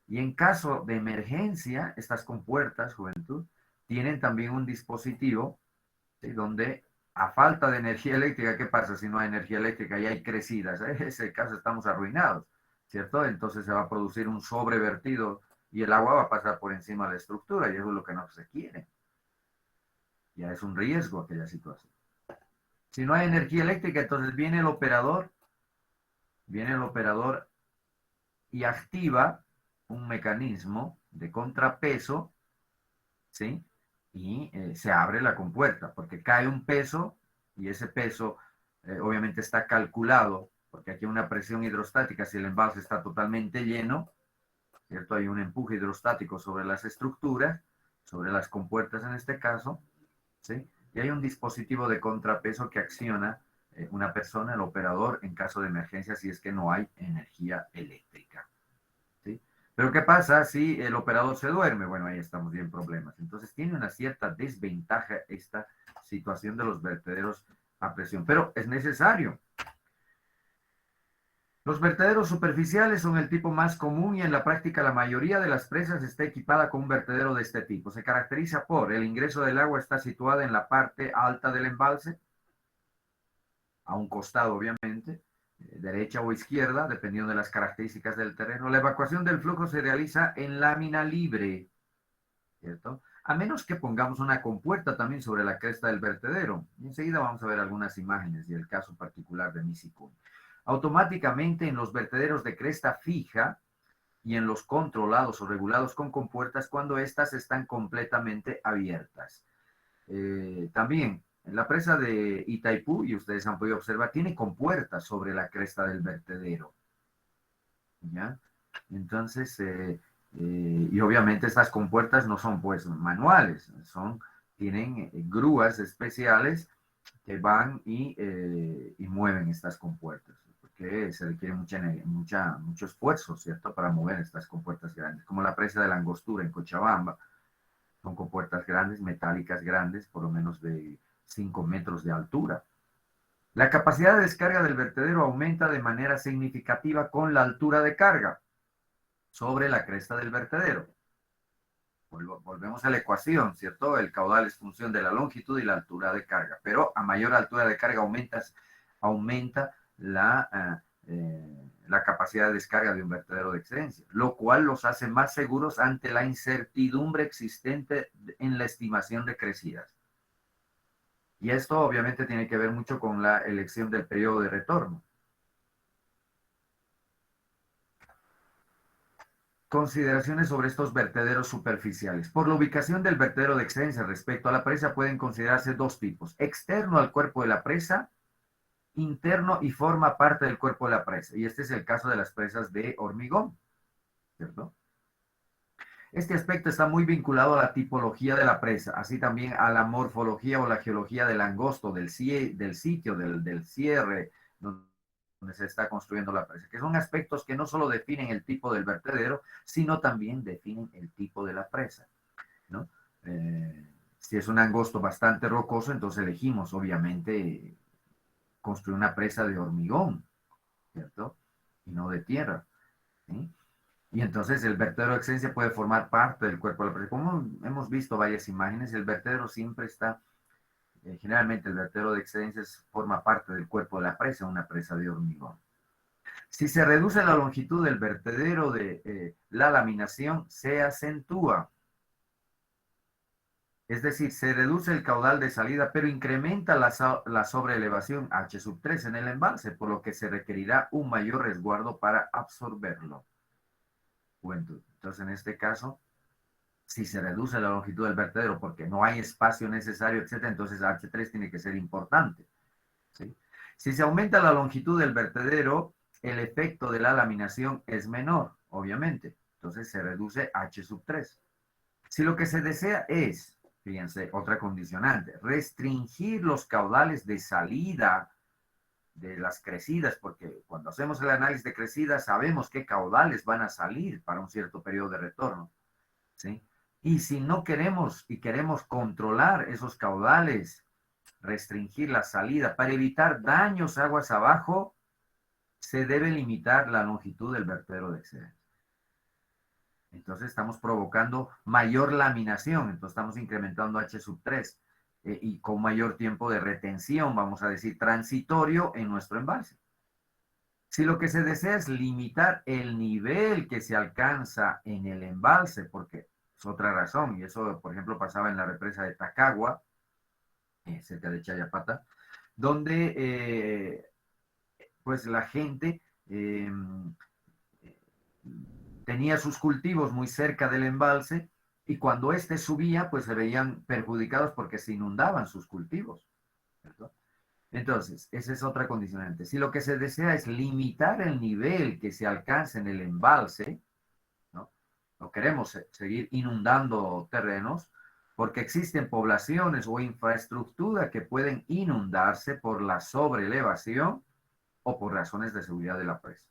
Y en caso de emergencia, estas compuertas, juventud, tienen también un dispositivo, ¿sí? Donde a falta de energía eléctrica, ¿qué pasa si no hay energía eléctrica y hay crecidas? En ese caso estamos arruinados, ¿cierto? Entonces se va a producir un sobrevertido y el agua va a pasar por encima de la estructura y eso es lo que no se quiere. Ya es un riesgo aquella situación. Si no hay energía eléctrica, entonces viene el operador y activa un mecanismo de contrapeso, ¿sí? Y se abre la compuerta, porque cae un peso y ese peso obviamente está calculado, porque aquí hay una presión hidrostática, si el embalse está totalmente lleno, ¿cierto? Hay un empuje hidrostático sobre las estructuras, sobre las compuertas en este caso, ¿sí? Y hay un dispositivo de contrapeso que acciona una persona, el operador, en caso de emergencia, si es que no hay energía eléctrica. ¿Sí? Pero ¿qué pasa si el operador se duerme? Bueno, ahí estamos bien problemas. Entonces tiene una cierta desventaja esta situación de los vertederos a presión, pero es necesario. Los vertederos superficiales son el tipo más común y en la práctica la mayoría de las presas está equipada con un vertedero de este tipo. Se caracteriza por el ingreso del agua está situada en la parte alta del embalse, a un costado obviamente, derecha o izquierda, dependiendo de las características del terreno. La evacuación del flujo se realiza en lámina libre, ¿cierto? A menos que pongamos una compuerta también sobre la cresta del vertedero. Y enseguida vamos a ver algunas imágenes y el caso particular de Misicún. Automáticamente en los vertederos de cresta fija y en los controlados o regulados con compuertas cuando éstas están completamente abiertas. También en la presa de Itaipú, y ustedes han podido observar, tiene compuertas sobre la cresta del vertedero. ¿Ya? Entonces, y obviamente estas compuertas no son pues manuales, son tienen grúas especiales que van y mueven estas compuertas, porque se requiere mucho esfuerzo, ¿cierto?, para mover estas compuertas grandes, como la presa de la Angostura en Cochabamba. Son compuertas grandes, metálicas grandes, por lo menos de 5 metros de altura. La capacidad de descarga del vertedero aumenta de manera significativa con la altura de carga sobre la cresta del vertedero. Volvemos a la ecuación, ¿cierto? El caudal es función de la longitud y la altura de carga, pero a mayor altura de carga aumenta la capacidad de descarga de un vertedero de excedencia, lo cual los hace más seguros ante la incertidumbre existente en la estimación de crecidas. Y esto obviamente tiene que ver mucho con la elección del periodo de retorno. Consideraciones sobre estos vertederos superficiales. Por la ubicación del vertedero de excedencia respecto a la presa pueden considerarse dos tipos: externo al cuerpo de la presa, interno y forma parte del cuerpo de la presa. Y este es el caso de las presas de hormigón, ¿cierto? Este aspecto está muy vinculado a la tipología de la presa, así también a la morfología o la geología del angosto, del sitio, del cierre, donde se está construyendo la presa, que son aspectos que no solo definen el tipo del vertedero, sino también definen el tipo de la presa, ¿no? Si es un angosto bastante rocoso, entonces elegimos, obviamente, construir una presa de hormigón, ¿cierto? Y no de tierra, ¿sí? Y entonces el vertedero de excedencia puede formar parte del cuerpo de la presa. Como hemos visto varias imágenes, el vertedero siempre está, generalmente el vertedero de excedencia forma parte del cuerpo de la presa, una presa de hormigón. Si se reduce la longitud del vertedero de la laminación, se acentúa. Es decir, se reduce el caudal de salida, pero incrementa la sobreelevación H3 en el embalse, por lo que se requerirá un mayor resguardo para absorberlo. Bueno, entonces, en este caso, si se reduce la longitud del vertedero porque no hay espacio necesario, etc., entonces H3 tiene que ser importante, ¿sí? Si se aumenta la longitud del vertedero, el efecto de la laminación es menor, obviamente. Entonces se reduce H3. Si lo que se desea es, fíjense, otra condicionante, restringir los caudales de salida de las crecidas, porque cuando hacemos el análisis de crecidas sabemos qué caudales van a salir para un cierto periodo de retorno, ¿sí? Y si no queremos y queremos controlar esos caudales, restringir la salida para evitar daños aguas abajo, se debe limitar la longitud del vertedero de excedencia. Entonces estamos provocando mayor laminación, entonces estamos incrementando H3 y con mayor tiempo de retención, vamos a decir, transitorio en nuestro embalse. Si lo que se desea es limitar el nivel que se alcanza en el embalse, porque es otra razón, y eso, por ejemplo, pasaba en la represa de Tacagua, cerca de Chayapata, donde pues la gente tenía sus cultivos muy cerca del embalse y cuando éste subía, pues se veían perjudicados porque se inundaban sus cultivos, ¿cierto? Entonces, esa es otra condicionante. Si lo que se desea es limitar el nivel que se alcanza en el embalse, ¿no? No queremos seguir inundando terrenos, porque existen poblaciones o infraestructura que pueden inundarse por la sobreelevación o por razones de seguridad de la presa.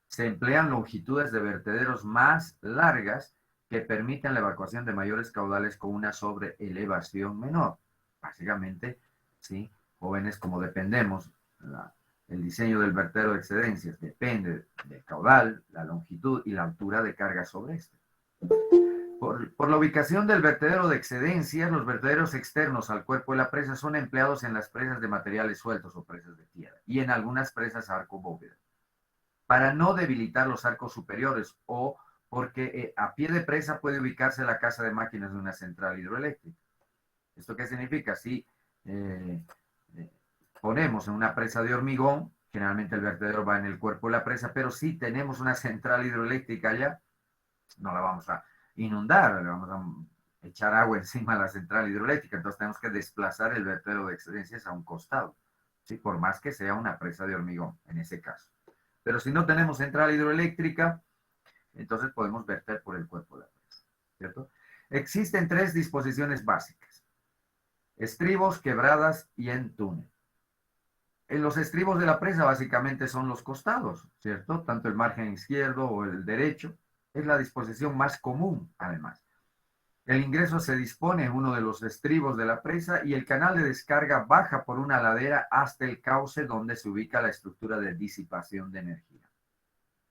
Se emplean longitudes de vertederos más largas que permiten la evacuación de mayores caudales con una sobreelevación menor. Básicamente, ¿sí? Jóvenes, como dependemos, el diseño del vertedero de excedencias depende del caudal, la longitud y la altura de carga sobre este. Por la ubicación del vertedero de excedencias, los vertederos externos al cuerpo de la presa son empleados en las presas de materiales sueltos o presas de tierra y en algunas presas arco bóveda, para no debilitar los arcos superiores o porque a pie de presa puede ubicarse la casa de máquinas de una central hidroeléctrica. ¿Esto qué significa? Si ponemos en una presa de hormigón, generalmente el vertedero va en el cuerpo de la presa, pero si tenemos una central hidroeléctrica allá, no la vamos a inundar, le vamos a echar agua encima de la central hidroeléctrica, entonces tenemos que desplazar el vertedero de excedencias a un costado, ¿sí? Por más que sea una presa de hormigón, en ese caso. Pero si no tenemos central hidroeléctrica, entonces podemos verter por el cuerpo de la presa, ¿cierto? Existen tres disposiciones básicas. estribos, quebradas y en túnel. En los estribos de la presa básicamente son los costados, ¿cierto? Tanto el margen izquierdo o el derecho. Es la disposición más común, además. El ingreso se dispone en uno de los estribos de la presa y el canal de descarga baja por una ladera hasta el cauce donde se ubica la estructura de disipación de energía.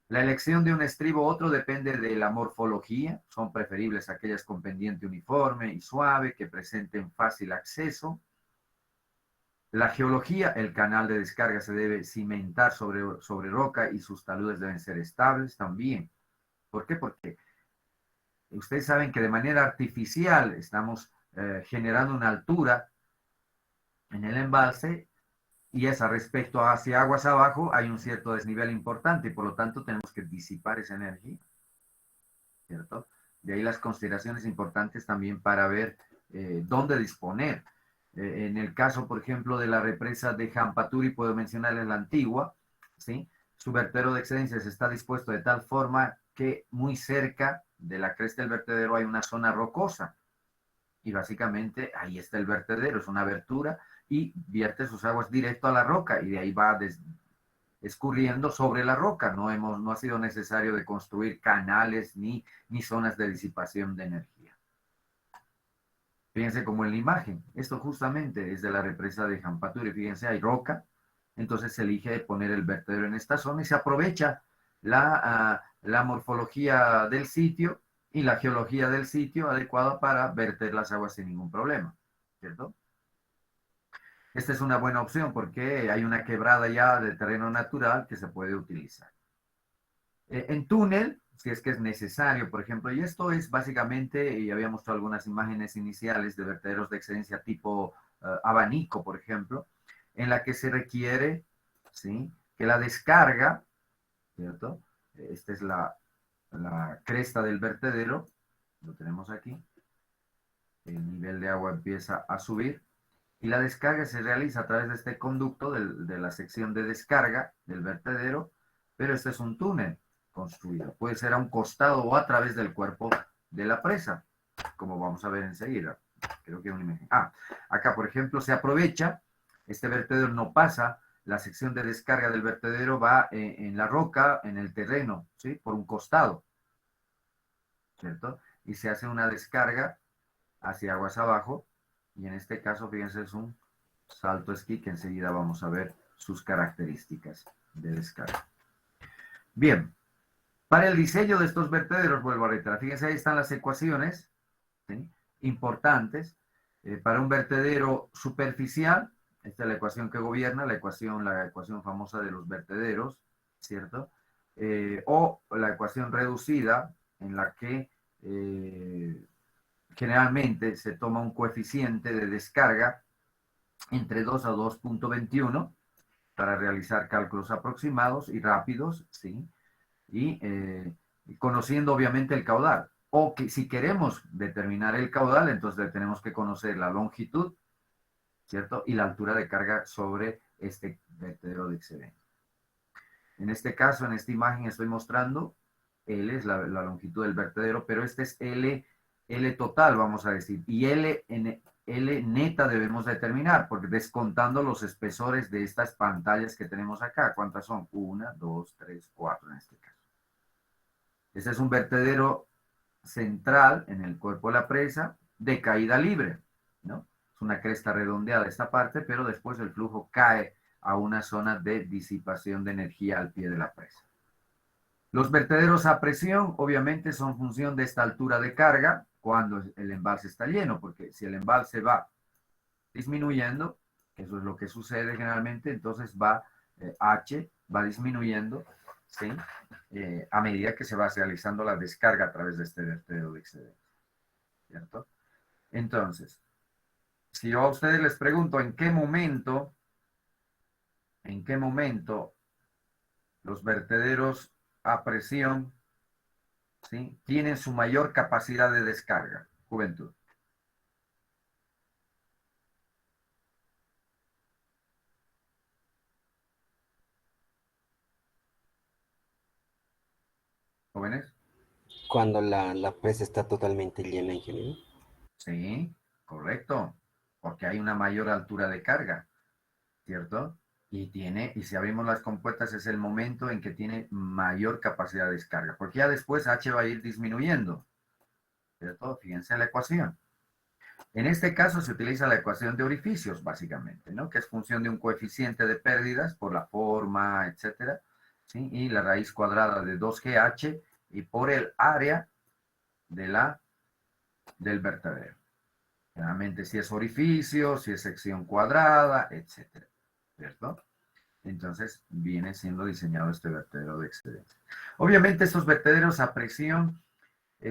La elección de un estribo u otro depende de la morfología. Son preferibles aquellas con pendiente uniforme y suave que presenten fácil acceso. La geología, el canal de descarga se debe cimentar sobre roca y sus taludes deben ser estables también. ¿Por qué? Porque ustedes saben que de manera artificial estamos generando una altura en el embalse y esa respecto hacia aguas abajo hay un cierto desnivel importante y por lo tanto tenemos que disipar esa energía, ¿cierto? De ahí las consideraciones importantes también para ver dónde disponer. En el caso, por ejemplo, de la represa de Jampaturi, puedo mencionarles la antigua, ¿sí? Su vertedero de excedencias está dispuesto de tal forma que muy cerca de la cresta del vertedero hay una zona rocosa y básicamente ahí está el vertedero, es una abertura y vierte sus aguas directo a la roca y de ahí va escurriendo sobre la roca. No ha sido necesario de construir canales ni zonas de disipación de energía. Fíjense como en la imagen, esto justamente es de la represa de Jampaturi, fíjense, hay roca, entonces se elige poner el vertedero en esta zona y se aprovecha la morfología del sitio y la geología del sitio adecuada para verter las aguas sin ningún problema, ¿cierto? Esta es una buena opción porque hay una quebrada ya de terreno natural que se puede utilizar. En túnel, si es que es necesario, por ejemplo, y esto es básicamente, y había mostrado algunas imágenes iniciales de vertederos de excedencia tipo abanico, por ejemplo, en la que se requiere, ¿sí?, que la descarga, ¿cierto? Esta es la cresta del vertedero, lo tenemos aquí, el nivel de agua empieza a subir, y la descarga se realiza a través de este conducto de la sección de descarga del vertedero, pero este es un túnel construido. Puede ser a un costado o a través del cuerpo de la presa, como vamos a ver enseguida. Creo que una imagen. Acá, por ejemplo, se aprovecha, este vertedero no pasa, la sección de descarga del vertedero va en la roca, en el terreno, ¿sí? Por un costado, ¿cierto? Y se hace una descarga hacia aguas abajo, y en este caso, fíjense, es un salto esquí que enseguida vamos a ver sus características de descarga. Bien, para el diseño de estos vertederos, vuelvo a reiterar, fíjense, ahí están las ecuaciones, ¿sí?, importantes. Para un vertedero superficial, esta es la ecuación que gobierna, la ecuación famosa de los vertederos, ¿cierto? O la ecuación reducida, en la que generalmente se toma un coeficiente de descarga entre 2 a 2.21 para realizar cálculos aproximados y rápidos, ¿sí? Y conociendo obviamente el caudal. O que si queremos determinar el caudal, entonces tenemos que conocer la longitud, ¿cierto? Y la altura de carga sobre este vertedero de excedencia. En este caso, en esta imagen estoy mostrando, L es la longitud del vertedero, pero este es L total, vamos a decir, y L neta debemos determinar, porque descontando los espesores de estas pantallas que tenemos acá, ¿cuántas son? 1, 2, 3, 4 en este caso. Este es un vertedero central en el cuerpo de la presa de caída libre, ¿no? Es una cresta redondeada esta parte, pero después el flujo cae a una zona de disipación de energía al pie de la presa. Los vertederos a presión, obviamente, son función de esta altura de carga cuando el embalse está lleno, porque si el embalse va disminuyendo, eso es lo que sucede generalmente, entonces H va disminuyendo, ¿sí?, a medida que se va realizando la descarga a través de este vertedero de excedencia, ¿cierto? Entonces, si yo a ustedes les pregunto en qué momento los vertederos a presión, ¿sí?, tienen su mayor capacidad de descarga, juventud. ¿Jóvenes? Cuando la presa está totalmente llena, ingeniero. Sí, correcto. porque hay una mayor altura de carga, ¿cierto? Y si abrimos las compuertas es el momento en que tiene mayor capacidad de descarga, porque ya después H va a ir disminuyendo, ¿cierto? Fíjense en la ecuación. En este caso se utiliza la ecuación de orificios, básicamente, ¿no? Que es función de un coeficiente de pérdidas por la forma, etcétera, ¿sí? Y la raíz cuadrada de 2GH y por el área del vertedero. Generalmente si es orificio, si es sección cuadrada, etcétera, ¿cierto? Entonces viene siendo diseñado este vertedero de excedencia. Obviamente estos vertederos a presión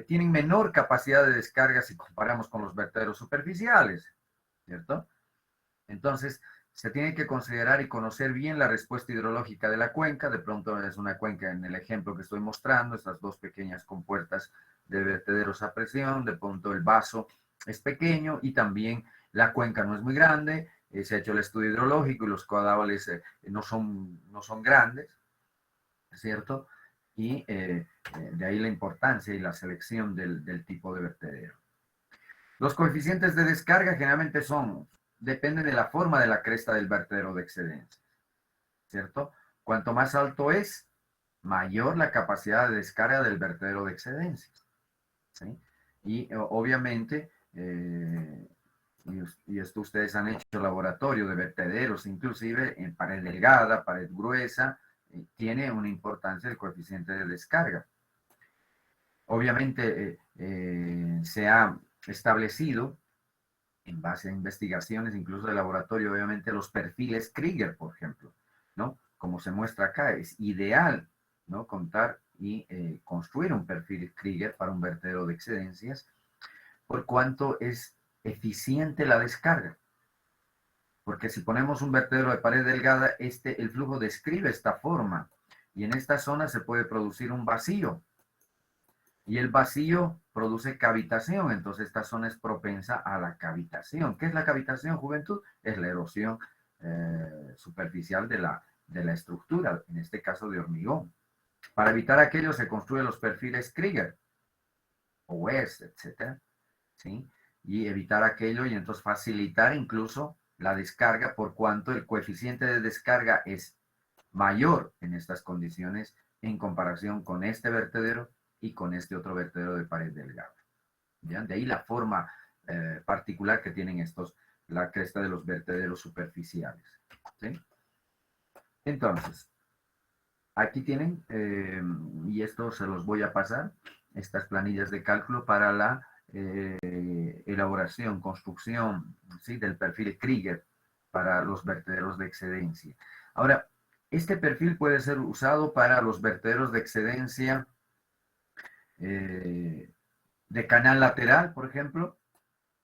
tienen menor capacidad de descarga si comparamos con los vertederos superficiales, ¿cierto? Entonces, se tiene que considerar y conocer bien la respuesta hidrológica de la cuenca. De pronto es una cuenca en el ejemplo que estoy mostrando, estas dos pequeñas compuertas de vertederos a presión. De pronto el vaso es pequeño y también la cuenca no es muy grande. Se ha hecho el estudio hidrológico y los caudales no son grandes, ¿cierto? Y de ahí la importancia y la selección del tipo de vertedero. Los coeficientes de descarga generalmente dependen de la forma de la cresta del vertedero de excedencia, ¿cierto? Cuanto más alto es, mayor la capacidad de descarga del vertedero de excedencia, ¿sí? Y obviamente, y esto ustedes han hecho laboratorio de vertederos, inclusive en pared delgada, pared gruesa, tiene una importancia el coeficiente de descarga. Obviamente se ha establecido en base a investigaciones, incluso de laboratorio, obviamente los perfiles Krieger, por ejemplo, ¿no? Como se muestra acá, es ideal, ¿no? Contar y construir un perfil Krieger para un vertedero de excedencias, por cuanto es eficiente la descarga. Porque si ponemos un vertedero de pared delgada, el flujo describe esta forma, y en esta zona se puede producir un vacío, y el vacío produce cavitación, entonces esta zona es propensa a la cavitación. ¿Qué es la cavitación, juventud? Es la erosión superficial de la estructura, en este caso de hormigón. Para evitar aquello se construyen los perfiles Krieger, o West, etcétera, ¿sí? Y evitar aquello y entonces facilitar incluso la descarga, por cuanto el coeficiente de descarga es mayor en estas condiciones en comparación con este vertedero y con este otro vertedero de pared delgada. ¿Ya? De ahí la forma particular que tienen la cresta de los vertederos superficiales, ¿sí? Entonces, aquí tienen, y esto se los voy a pasar, estas planillas de cálculo para la elaboración, construcción, ¿sí? Del perfil Krieger para los vertederos de excedencia. Ahora, este perfil puede ser usado para los vertederos de excedencia de canal lateral, por ejemplo.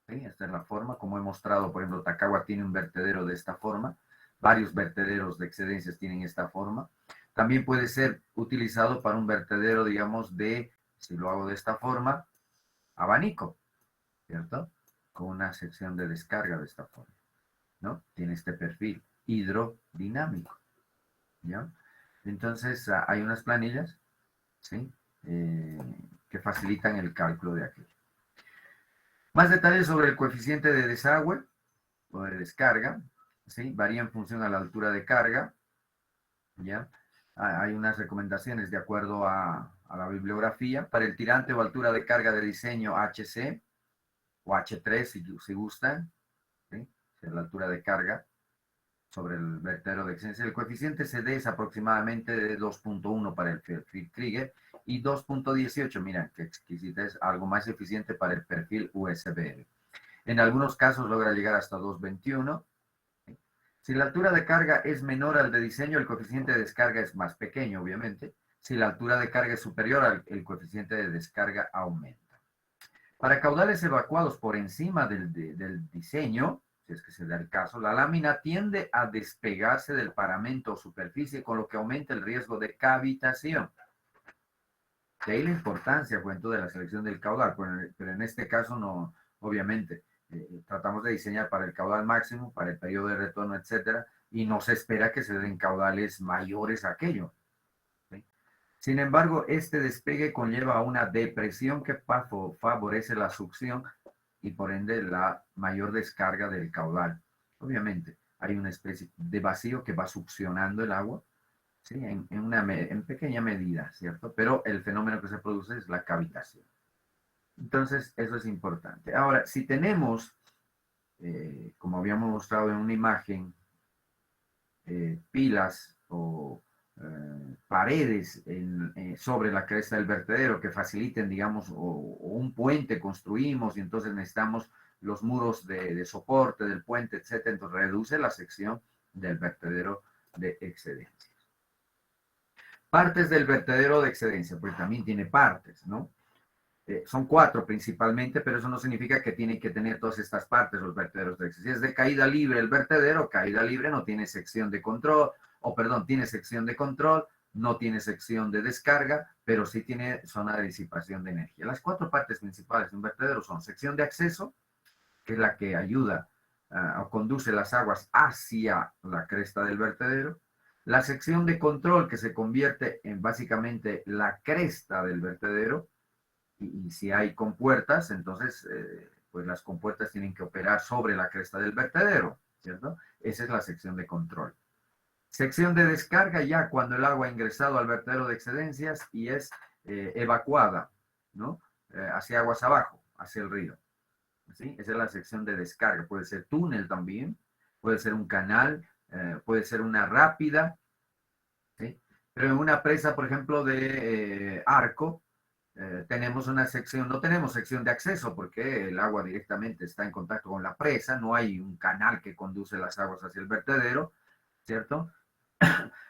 ¿Sí? Esta es la forma, como he mostrado, por ejemplo, Tacagua tiene un vertedero de esta forma, varios vertederos de excedencias tienen esta forma. También puede ser utilizado para un vertedero, digamos, si lo hago de esta forma, abanico, ¿cierto? Con una sección de descarga de esta forma, ¿no? Tiene este perfil hidrodinámico, ¿ya? Entonces, hay unas planillas, ¿sí? Que facilitan el cálculo de aquí. Más detalles sobre el coeficiente de desagüe o de descarga, ¿sí? Varía en función a la altura de carga, ¿ya? Hay unas recomendaciones de acuerdo a la bibliografía. Para el tirante o altura de carga de diseño HC o H3 si gustan, ¿sí? Es la altura de carga sobre el vertedero de excedencia. El coeficiente CD es aproximadamente de 2.1 para el perfil Krieger y 2.18, miren qué exquisita, es algo más eficiente para el perfil USBL. En algunos casos logra llegar hasta 2.21. Si la altura de carga es menor al de diseño, el coeficiente de descarga es más pequeño, obviamente. Si la altura de carga es superior, el coeficiente de descarga aumenta. Para caudales evacuados por encima del diseño, si es que se da el caso, la lámina tiende a despegarse del paramento o superficie, con lo que aumenta el riesgo de cavitación. De ahí la importancia, cuento, de la selección del caudal, pero en este caso no, obviamente, tratamos de diseñar para el caudal máximo, para el periodo de retorno, etcétera, y no se espera que se den caudales mayores a aquello, ¿sí? Sin embargo, este despegue conlleva una depresión que favorece la succión y por ende la mayor descarga del caudal. Obviamente hay una especie de vacío que va succionando el agua, ¿sí? En pequeña medida, ¿cierto? Pero el fenómeno que se produce es la cavitación. Entonces, eso es importante. Ahora, si tenemos, como habíamos mostrado en una imagen, pilas o paredes sobre la cresta del vertedero que faciliten, digamos, o un puente construimos y entonces necesitamos los muros de soporte del puente, etcétera, entonces reduce la sección del vertedero de excedencia. Partes del vertedero de excedencia, pues también tiene partes, ¿no? Son 4 principalmente, pero eso no significa que tienen que tener todas estas partes los vertederos de excedencia. Si es de caída libre el vertedero, caída libre no tiene sección de control, tiene sección de control, no tiene sección de descarga, pero sí tiene zona de disipación de energía. Las 4 partes principales de un vertedero son sección de acceso, que es la que ayuda o conduce las aguas hacia la cresta del vertedero, la sección de control, que se convierte en básicamente la cresta del vertedero, y si hay compuertas, entonces pues las compuertas tienen que operar sobre la cresta del vertedero, ¿cierto? Esa es la sección de control. Sección de descarga ya cuando el agua ha ingresado al vertedero de excedencias y es evacuada, ¿no? Hacia aguas abajo, hacia el río. ¿Sí? Esa es la sección de descarga. Puede ser túnel también, puede ser un canal, puede ser una rápida, ¿sí? Pero en una presa, por ejemplo, de arco, tenemos una sección, no tenemos sección de acceso porque el agua directamente está en contacto con la presa, no hay un canal que conduce las aguas hacia el vertedero, ¿cierto?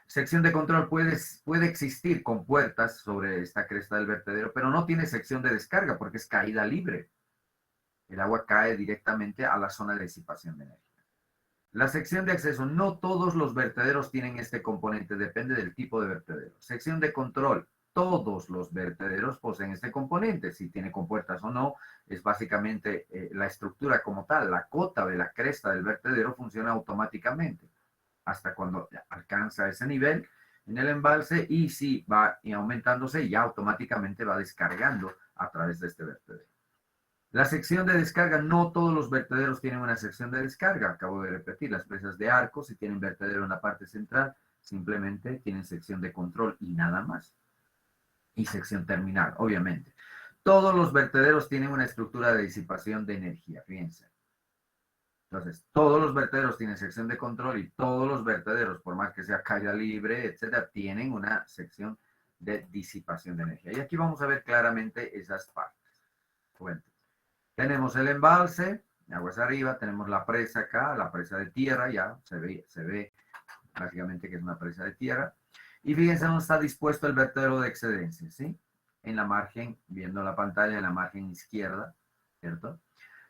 Sección de control puede existir con puertas sobre esta cresta del vertedero, pero no tiene sección de descarga porque es caída libre. El agua cae directamente a la zona de disipación de energía. La sección de acceso, no todos los vertederos tienen este componente, depende del tipo de vertedero. Sección de control, todos los vertederos poseen este componente, si tiene compuertas o no, es básicamente la estructura como tal, la cota de la cresta del vertedero funciona automáticamente hasta cuando alcanza ese nivel en el embalse y si va aumentándose ya automáticamente va descargando a través de este vertedero. La sección de descarga, no todos los vertederos tienen una sección de descarga. Acabo de repetir, las presas de arco, si tienen vertedero en la parte central, simplemente tienen sección de control y nada más. Y sección terminal, obviamente. Todos los vertederos tienen una estructura de disipación de energía, fíjense. Entonces, todos los vertederos tienen sección de control y todos los vertederos, por más que sea caída libre, etcétera, tienen una sección de disipación de energía. Y aquí vamos a ver claramente esas partes. Bueno. Tenemos el embalse, aguas arriba, tenemos la presa acá, la presa de tierra, ya se ve básicamente que es una presa de tierra. Y fíjense dónde está dispuesto el vertedero de excedencia, ¿sí? En la margen, viendo la pantalla, en la margen izquierda, ¿cierto?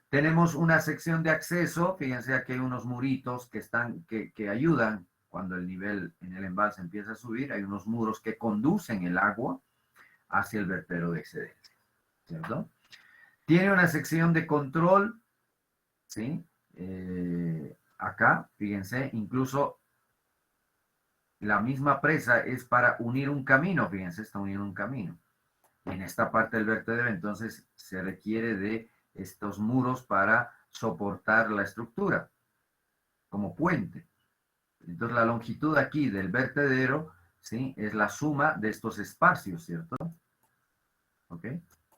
Tenemos una sección de acceso, fíjense aquí hay unos muritos que ayudan cuando el nivel en el embalse empieza a subir, hay unos muros que conducen el agua hacia el vertedero de excedencia, ¿cierto? Tiene una sección de control, ¿sí? Acá, fíjense, incluso la misma presa es para unir un camino, fíjense, está uniendo un camino. En esta parte del vertedero, entonces, se requiere de estos muros para soportar la estructura, como puente. Entonces, la longitud aquí del vertedero, ¿sí? Es la suma de estos espacios, ¿cierto? ¿Ok?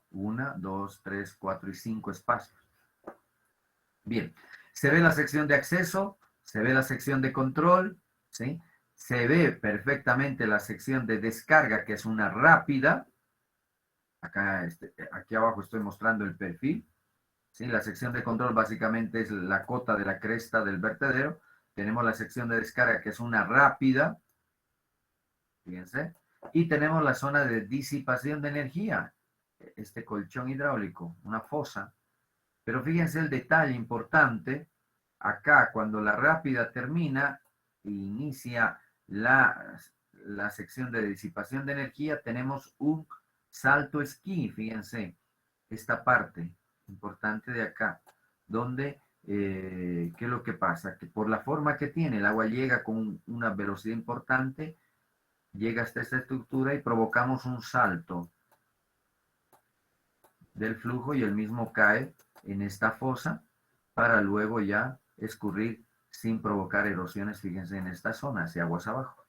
1, 2, 3, 4 y 5 espacios. Bien, se ve la sección de acceso, se ve la sección de control, ¿sí? Se ve perfectamente la sección de descarga, que es una rápida. Acá, aquí abajo estoy mostrando el perfil. ¿Sí? La sección de control básicamente es la cota de la cresta del vertedero. Tenemos la sección de descarga, que es una rápida. Fíjense. Y tenemos la zona de disipación de energía. Este colchón hidráulico, una fosa. Pero fíjense el detalle importante. Acá, cuando la rápida termina e inicia la sección de disipación de energía, tenemos un salto esquí. Fíjense, esta parte importante de acá, donde, ¿qué es lo que pasa? Que por la forma que tiene, el agua llega con una velocidad importante, llega hasta esta estructura y provocamos un salto del flujo y el mismo cae en esta fosa para luego ya escurrir sin provocar erosiones, fíjense, en esta zona, hacia aguas abajo.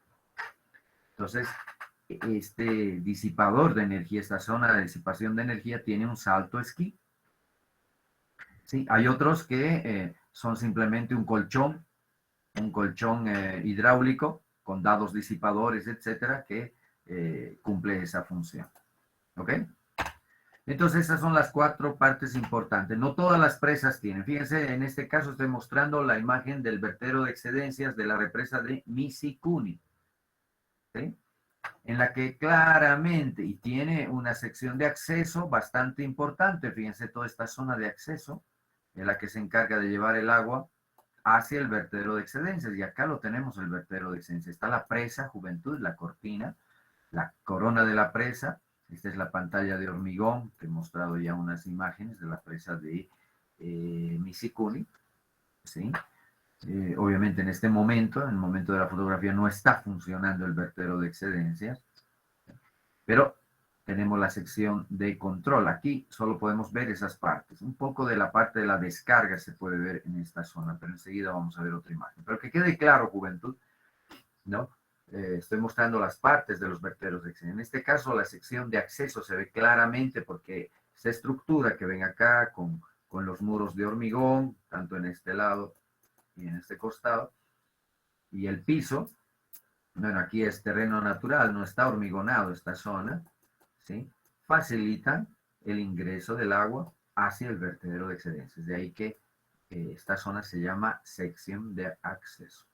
Entonces, este disipador de energía, esta zona de disipación de energía, tiene un salto esquí. ¿Sí? Hay otros que son simplemente un colchón hidráulico con dados disipadores, etcétera, que cumple esa función. ¿Ok? Entonces, esas son las 4 partes importantes. No todas las presas tienen. Fíjense, en este caso estoy mostrando la imagen del vertedero de excedencias de la represa de Misikuni, ¿sí? En la que claramente, y tiene una sección de acceso bastante importante. Fíjense toda esta zona de acceso, en la que se encarga de llevar el agua hacia el vertedero de excedencias. Y acá lo tenemos, el vertedero de excedencias. Está la presa, Juventud, la cortina, la corona de la presa. Esta es la pantalla de hormigón, que he mostrado ya unas imágenes de la presa de Misikuni, ¿sí? Obviamente en este momento, en el momento de la fotografía, no está funcionando el vertedero de excedencias, pero tenemos la sección de control. Aquí solo podemos ver esas partes. Un poco de la parte de la descarga se puede ver en esta zona, pero enseguida vamos a ver otra imagen. Pero que quede claro, Juventud, ¿no? Estoy mostrando las partes de los vertederos de excedencia. En este caso, la sección de acceso se ve claramente porque esta estructura que ven acá con los muros de hormigón, tanto en este lado y en este costado, y el piso, bueno, aquí es terreno natural, no está hormigonado esta zona, ¿sí? Facilitan el ingreso del agua hacia el vertedero de excedencias. De ahí que esta zona se llama sección de acceso.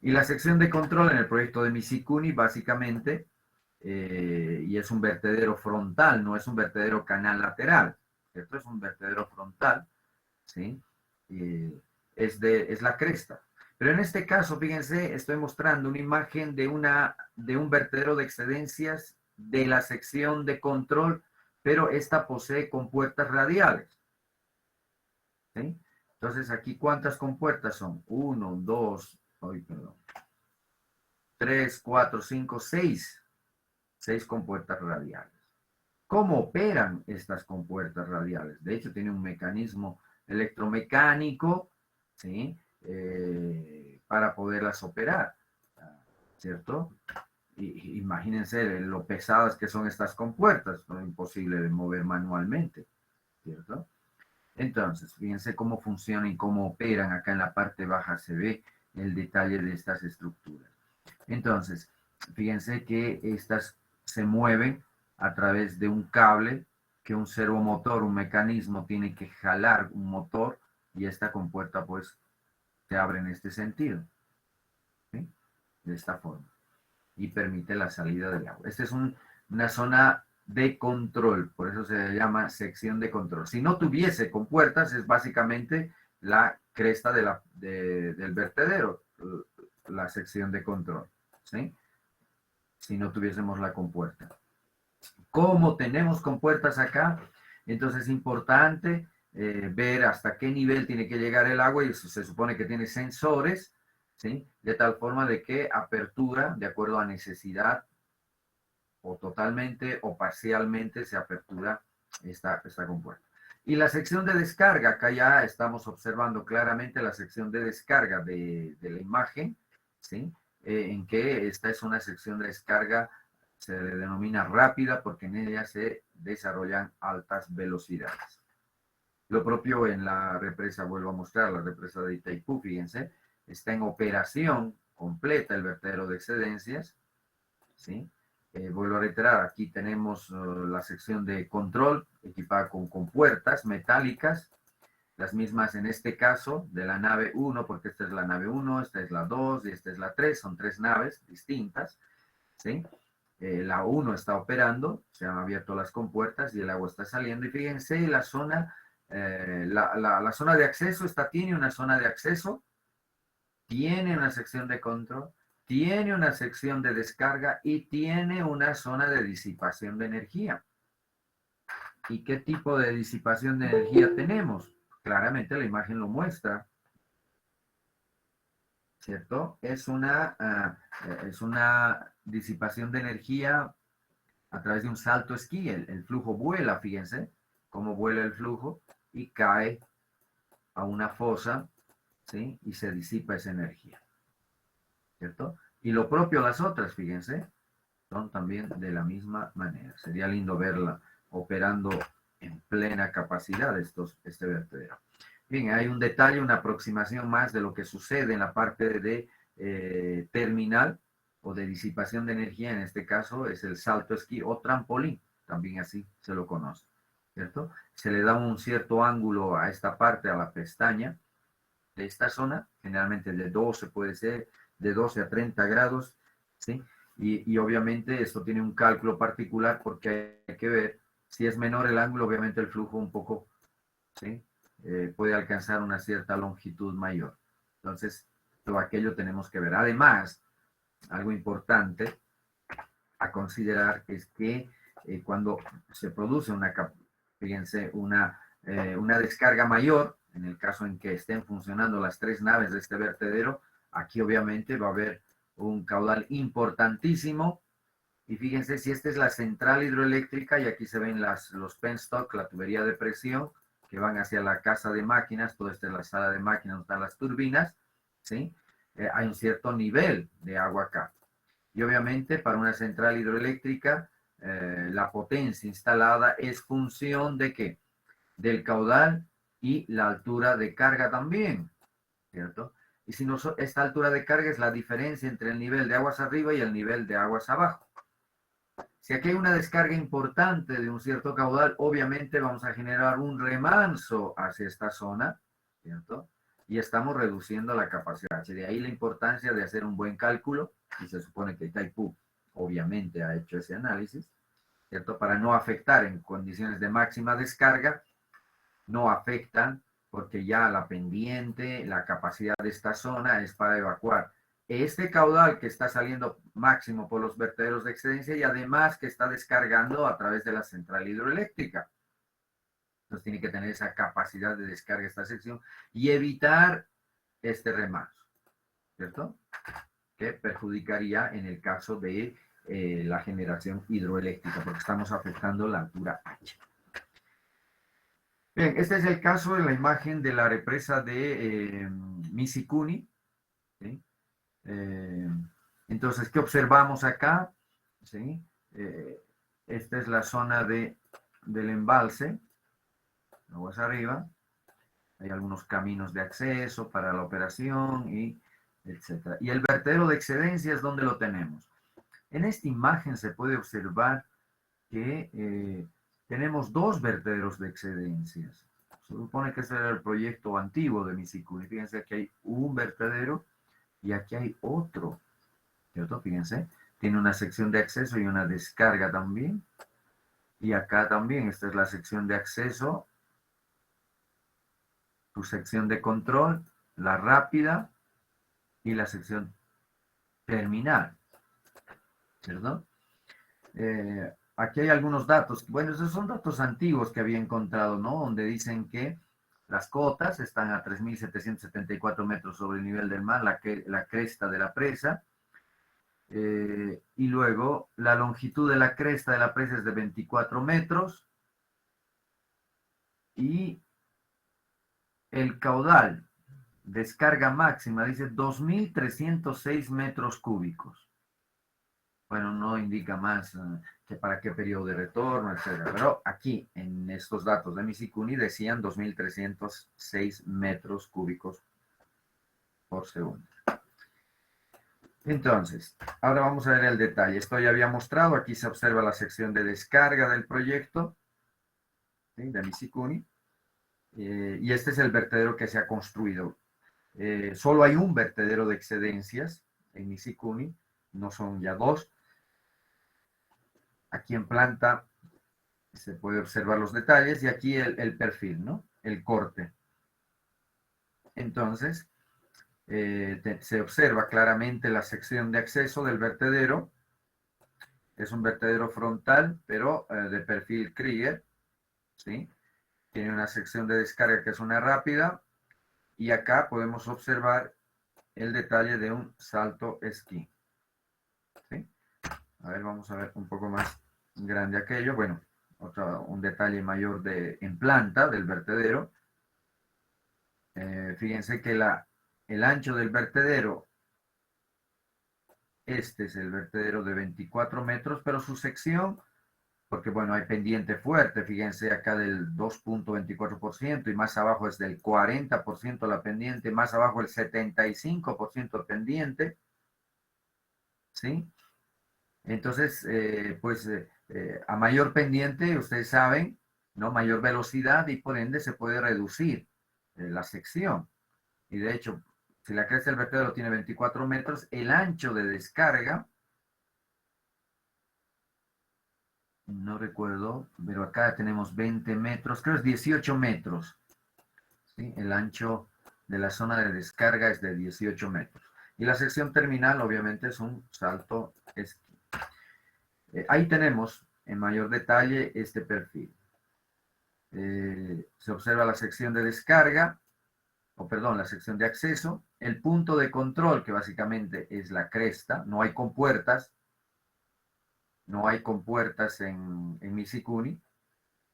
Y la sección de control en el proyecto de Misikuni, básicamente, y es un vertedero frontal, no es un vertedero canal lateral, ¿cierto? Es un vertedero frontal, ¿sí? Es la cresta. Pero en este caso, fíjense, estoy mostrando una imagen de un vertedero de excedencias de la sección de control, pero esta posee compuertas radiales, ¿sí? Entonces, aquí, ¿cuántas compuertas son? 1, 2, 3, 4, 5, 6. 6 compuertas radiales. ¿Cómo operan estas compuertas radiales? De hecho, tiene un mecanismo electromecánico, ¿sí? Para poderlas operar, ¿cierto? Imagínense lo pesadas que son estas compuertas, son imposible de mover manualmente, ¿cierto? Entonces, fíjense cómo funcionan y cómo operan. Acá en la parte baja se ve el detalle de estas estructuras. Entonces, fíjense que estas se mueven a través de un cable que un servomotor, un mecanismo, tiene que jalar un motor y esta compuerta pues se abre en este sentido, ¿sí? De esta forma, y permite la salida del agua. Esta es una zona de control, por eso se llama sección de control. Si no tuviese compuertas, es básicamente la cresta del vertedero, la sección de control, ¿sí? Si no tuviésemos la compuerta. Como tenemos compuertas acá, entonces es importante ver hasta qué nivel tiene que llegar el agua, y eso se supone que tiene sensores, ¿sí? De tal forma de que apertura, de acuerdo a necesidad, o totalmente o parcialmente se apertura esta compuerta. Y la sección de descarga, acá ya estamos observando claramente la sección de descarga de la imagen, ¿sí? En que esta es una sección de descarga, se denomina rápida porque en ella se desarrollan altas velocidades. Lo propio en la represa, vuelvo a mostrar, la represa de Itaipú, fíjense, está en operación completa el vertedero de excedencias, ¿sí? Vuelvo a reiterar, aquí tenemos la sección de control equipada con compuertas metálicas, las mismas en este caso de la nave 1, porque esta es la nave 1, esta es la 2 y esta es la 3, son 3 naves distintas, ¿sí? La 1 está operando, se han abierto las compuertas y el agua está saliendo, y fíjense la zona, la zona de acceso, esta tiene una zona de acceso, tiene una sección de control, tiene una sección de descarga y tiene una zona de disipación de energía. ¿Y qué tipo de disipación de energía tenemos? Claramente la imagen lo muestra, ¿cierto? Es una disipación de energía a través de un salto esquí. El flujo vuela, fíjense, cómo vuela el flujo y cae a una fosa, ¿sí? Y se disipa esa energía, ¿cierto? Y lo propio las otras, fíjense, son también de la misma manera. Sería lindo verla operando en plena capacidad este vertedero. Bien, hay un detalle, una aproximación más de lo que sucede en la parte de terminal o de disipación de energía. En este caso es el salto esquí o trampolín, también así se lo conoce, ¿cierto? Se le da un cierto ángulo a esta parte, a la pestaña de esta zona, generalmente de 12, puede ser de 12 a 30 grados, ¿sí? Y obviamente esto tiene un cálculo particular porque hay que ver si es menor el ángulo, obviamente el flujo un poco, ¿sí? Puede alcanzar una cierta longitud mayor. Entonces, todo aquello tenemos que ver. Además, algo importante a considerar es que cuando se produce fíjense, una descarga mayor, en el caso en que estén funcionando las 3 naves de este vertedero, aquí obviamente va a haber un caudal importantísimo. Y fíjense, si esta es la central hidroeléctrica, y aquí se ven los penstock, la tubería de presión, que van hacia la casa de máquinas, toda esta es la sala de máquinas donde están las turbinas, ¿sí? Hay un cierto nivel de agua acá. Y obviamente para una central hidroeléctrica, la potencia instalada es función de ¿qué? Del caudal y la altura de carga también, ¿cierto? Y si no, esta altura de carga es la diferencia entre el nivel de aguas arriba y el nivel de aguas abajo. Si aquí hay una descarga importante de un cierto caudal, obviamente vamos a generar un remanso hacia esta zona, ¿cierto? Y estamos reduciendo la capacidad. De ahí la importancia de hacer un buen cálculo, y se supone que Itaipú obviamente ha hecho ese análisis, ¿cierto? Para no afectar en condiciones de máxima descarga, no afectan porque ya la pendiente, la capacidad de esta zona es para evacuar este caudal que está saliendo máximo por los vertederos de excedencia y además que está descargando a través de la central hidroeléctrica. Entonces tiene que tener esa capacidad de descarga esta sección y evitar este remanso, ¿cierto? Que perjudicaría en el caso de la generación hidroeléctrica porque estamos afectando la altura H. Bien, este es el caso de la imagen de la represa de Misikuni, ¿sí? Entonces, ¿qué observamos acá? ¿Sí? Esta es la zona del embalse, aguas arriba. Hay algunos caminos de acceso para la operación, y etc. Y el vertedero de excedencias, ¿dónde lo tenemos? En esta imagen se puede observar que tenemos 2 vertederos de excedencias. Se supone que ese era el proyecto antiguo de Misikuni. Fíjense que hay un vertedero y aquí hay otro, ¿cierto? Fíjense, tiene una sección de acceso y una descarga también. Y acá también, esta es la sección de acceso, su sección de control, la rápida y la sección terminal, ¿cierto? Aquí hay algunos datos. Bueno, esos son datos antiguos que había encontrado, ¿no? Donde dicen que las cotas están a 3.774 metros sobre el nivel del mar, la cresta de la presa. Y luego la longitud de la cresta de la presa es de 24 metros. Y el caudal, descarga máxima, dice 2.306 metros cúbicos. Bueno, no indica más que para qué periodo de retorno, etc. Pero aquí, en estos datos de Misikuni, decían 2.306 metros cúbicos por segundo. Entonces, ahora vamos a ver el detalle. Esto ya había mostrado, aquí se observa la sección de descarga del proyecto, ¿sí? De Misikuni. Y este es el vertedero que se ha construido. Solo hay un vertedero de excedencias en Misikuni, no son ya 2. Aquí en planta se puede observar los detalles y aquí el perfil, ¿no? El corte. Entonces, se observa claramente la sección de acceso del vertedero. Es un vertedero frontal, pero de perfil Krieger, ¿sí? Tiene una sección de descarga que es una rápida. Y acá podemos observar el detalle de un salto esquí, ¿sí? A ver, vamos a ver un poco más grande aquello. Bueno, un detalle mayor en planta del vertedero. Fíjense que el ancho del vertedero, este es el vertedero de 24 metros, pero su sección, porque bueno, hay pendiente fuerte, fíjense acá del 2.24% y más abajo es del 40% la pendiente, más abajo el 75% pendiente, ¿sí? Entonces, a mayor pendiente, ustedes saben, ¿no? Mayor velocidad y por ende se puede reducir la sección. Y de hecho, si la cresta del vertedero tiene 24 metros, el ancho de descarga, no recuerdo, pero acá tenemos 20 metros, creo que es 18 metros. ¿Sí? El ancho de la zona de descarga es de 18 metros. Y la sección terminal, obviamente, es un salto esquí. Ahí tenemos en mayor detalle este perfil. Se observa la sección de descarga, la sección de acceso, el punto de control, que básicamente es la cresta, no hay compuertas, en Misikuni,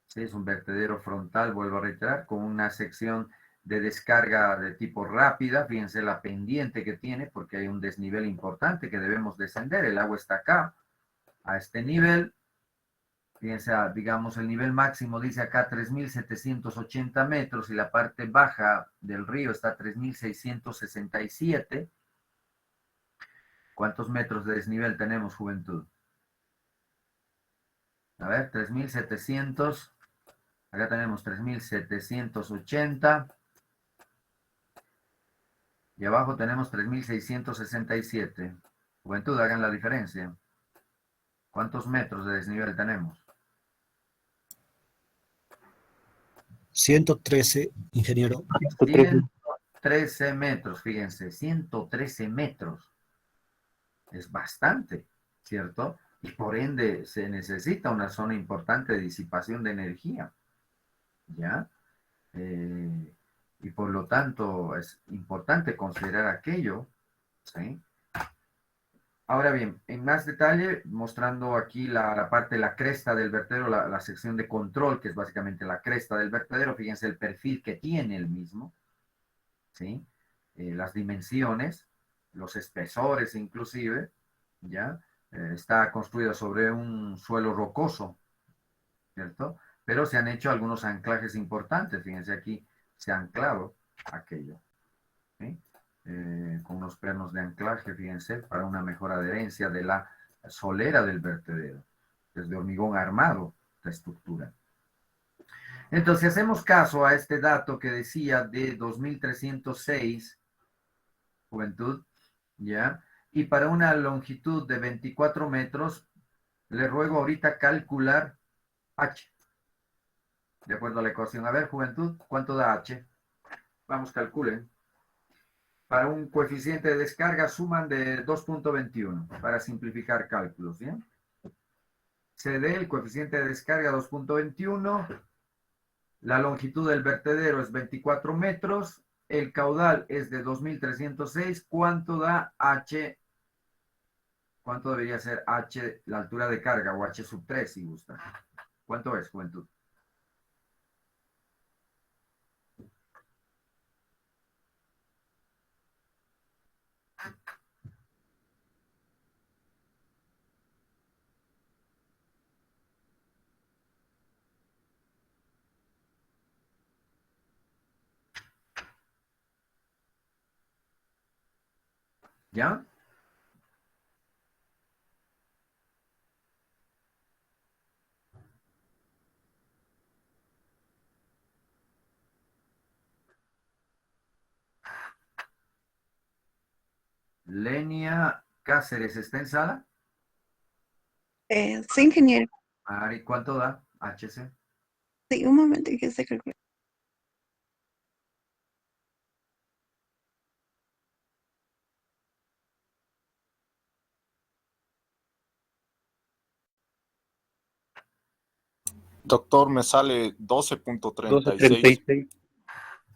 ¿sí? Es un vertedero frontal, vuelvo a reiterar, con una sección de descarga de tipo rápida, fíjense la pendiente que tiene, porque hay un desnivel importante que debemos descender, el agua está acá, a este nivel, fíjense, digamos, el nivel máximo dice acá 3.780 metros y la parte baja del río está a 3.667. ¿Cuántos metros de desnivel tenemos, juventud? A ver, 3.700. Acá tenemos 3.780. Y abajo tenemos 3.667. Juventud, hagan la diferencia. ¿Cuántos metros de desnivel tenemos? 113, ingeniero. 113 metros, fíjense, 113 metros. Es bastante, ¿cierto? Y por ende se necesita una zona importante de disipación de energía, ¿ya? Y por lo tanto es importante considerar aquello, ¿sí? Ahora bien, en más detalle, mostrando aquí la parte de la cresta del vertedero, la sección de control, que es básicamente la cresta del vertedero, fíjense el perfil que tiene el mismo, ¿sí? Las dimensiones, los espesores inclusive, ¿ya? Está construida sobre un suelo rocoso, ¿cierto? Pero se han hecho algunos anclajes importantes, fíjense aquí, se ha anclado aquello, ¿sí? Con unos pernos de anclaje, fíjense, para una mejor adherencia de la solera del vertedero, desde hormigón armado, la estructura. Entonces, si hacemos caso a este dato que decía de 2.306, juventud, ¿ya? Y para una longitud de 24 metros, le ruego ahorita calcular H, de acuerdo a la ecuación. A ver, juventud, ¿cuánto da H? Vamos, calculen. Para un coeficiente de descarga suman de 2.21, para simplificar cálculos, ¿bien? CD, el coeficiente de descarga 2.21, la longitud del vertedero es 24 metros, el caudal es de 2.306, ¿cuánto da H? ¿Cuánto debería ser H, la altura de carga, o H sub 3 si gusta? ¿Cuánto es, juventud? ¿Ya? Lenia Cáceres, ¿está en sala? Sí, ingeniero. Ari, ¿cuánto da HC? Sí, un momento que se calcula. Doctor, me sale 12.36. 12.36.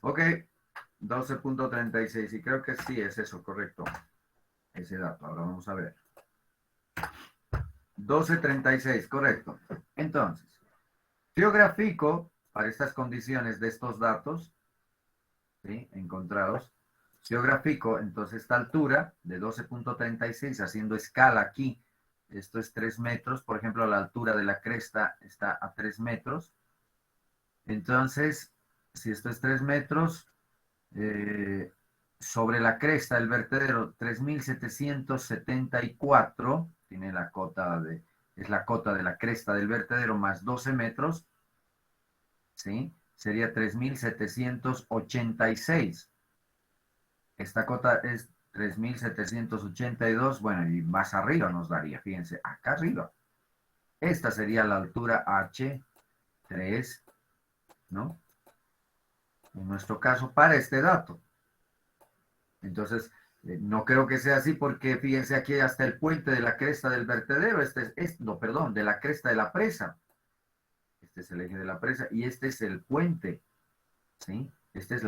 Ok, 12.36, y creo que sí es eso, correcto. Ese dato, ahora vamos a ver. 12.36, correcto. Entonces, Geográfico, para estas condiciones de estos datos, ¿sí? Encontrados, geográfico, entonces esta altura de 12.36, haciendo escala aquí, esto es 3 metros, por ejemplo, la altura de la cresta está a 3 metros. Entonces, si esto es 3 metros, sobre la cresta del vertedero 3.774, tiene la cota es la cota de la cresta del vertedero más 12 metros, ¿sí? Sería 3.786. Esta cota es 3.782, bueno, y más arriba nos daría, fíjense, acá arriba. Esta sería la altura H3, ¿no? En nuestro caso, para este dato. Entonces, no creo que sea así porque fíjense aquí hasta el puente de la cresta del vertedero, no, perdón, de la cresta de la presa. Este es el eje de la presa y este es el puente, ¿sí? Esta es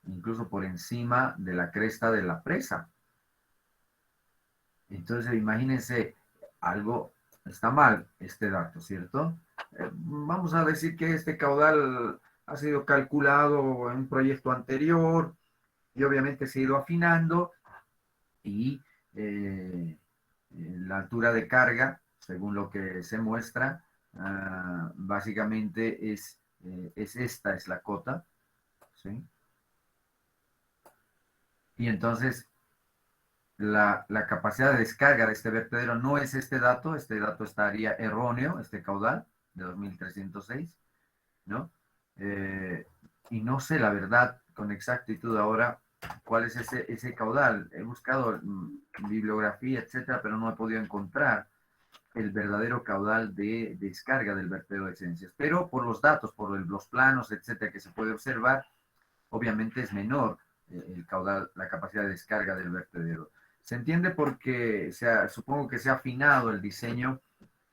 incluso por encima de la cresta de la presa. Entonces, imagínense, algo está mal este dato, ¿cierto? Vamos a decir que este caudal ha sido calculado en un proyecto anterior y obviamente se ha ido afinando y la altura de carga, según lo que se muestra, básicamente es esta, es la cota, ¿sí? Y entonces la capacidad de descarga de este vertedero no es este dato estaría erróneo, este caudal de 2.306, ¿no? Y no sé la verdad con exactitud ahora cuál es ese caudal. He buscado bibliografía, etcétera, pero no he podido encontrar el verdadero caudal de descarga del vertedero de excedencias. Pero por los datos, por los planos, etcétera, que se puede observar, obviamente es menor el caudal, la capacidad de descarga del vertedero. Se entiende porque supongo que se ha afinado el diseño,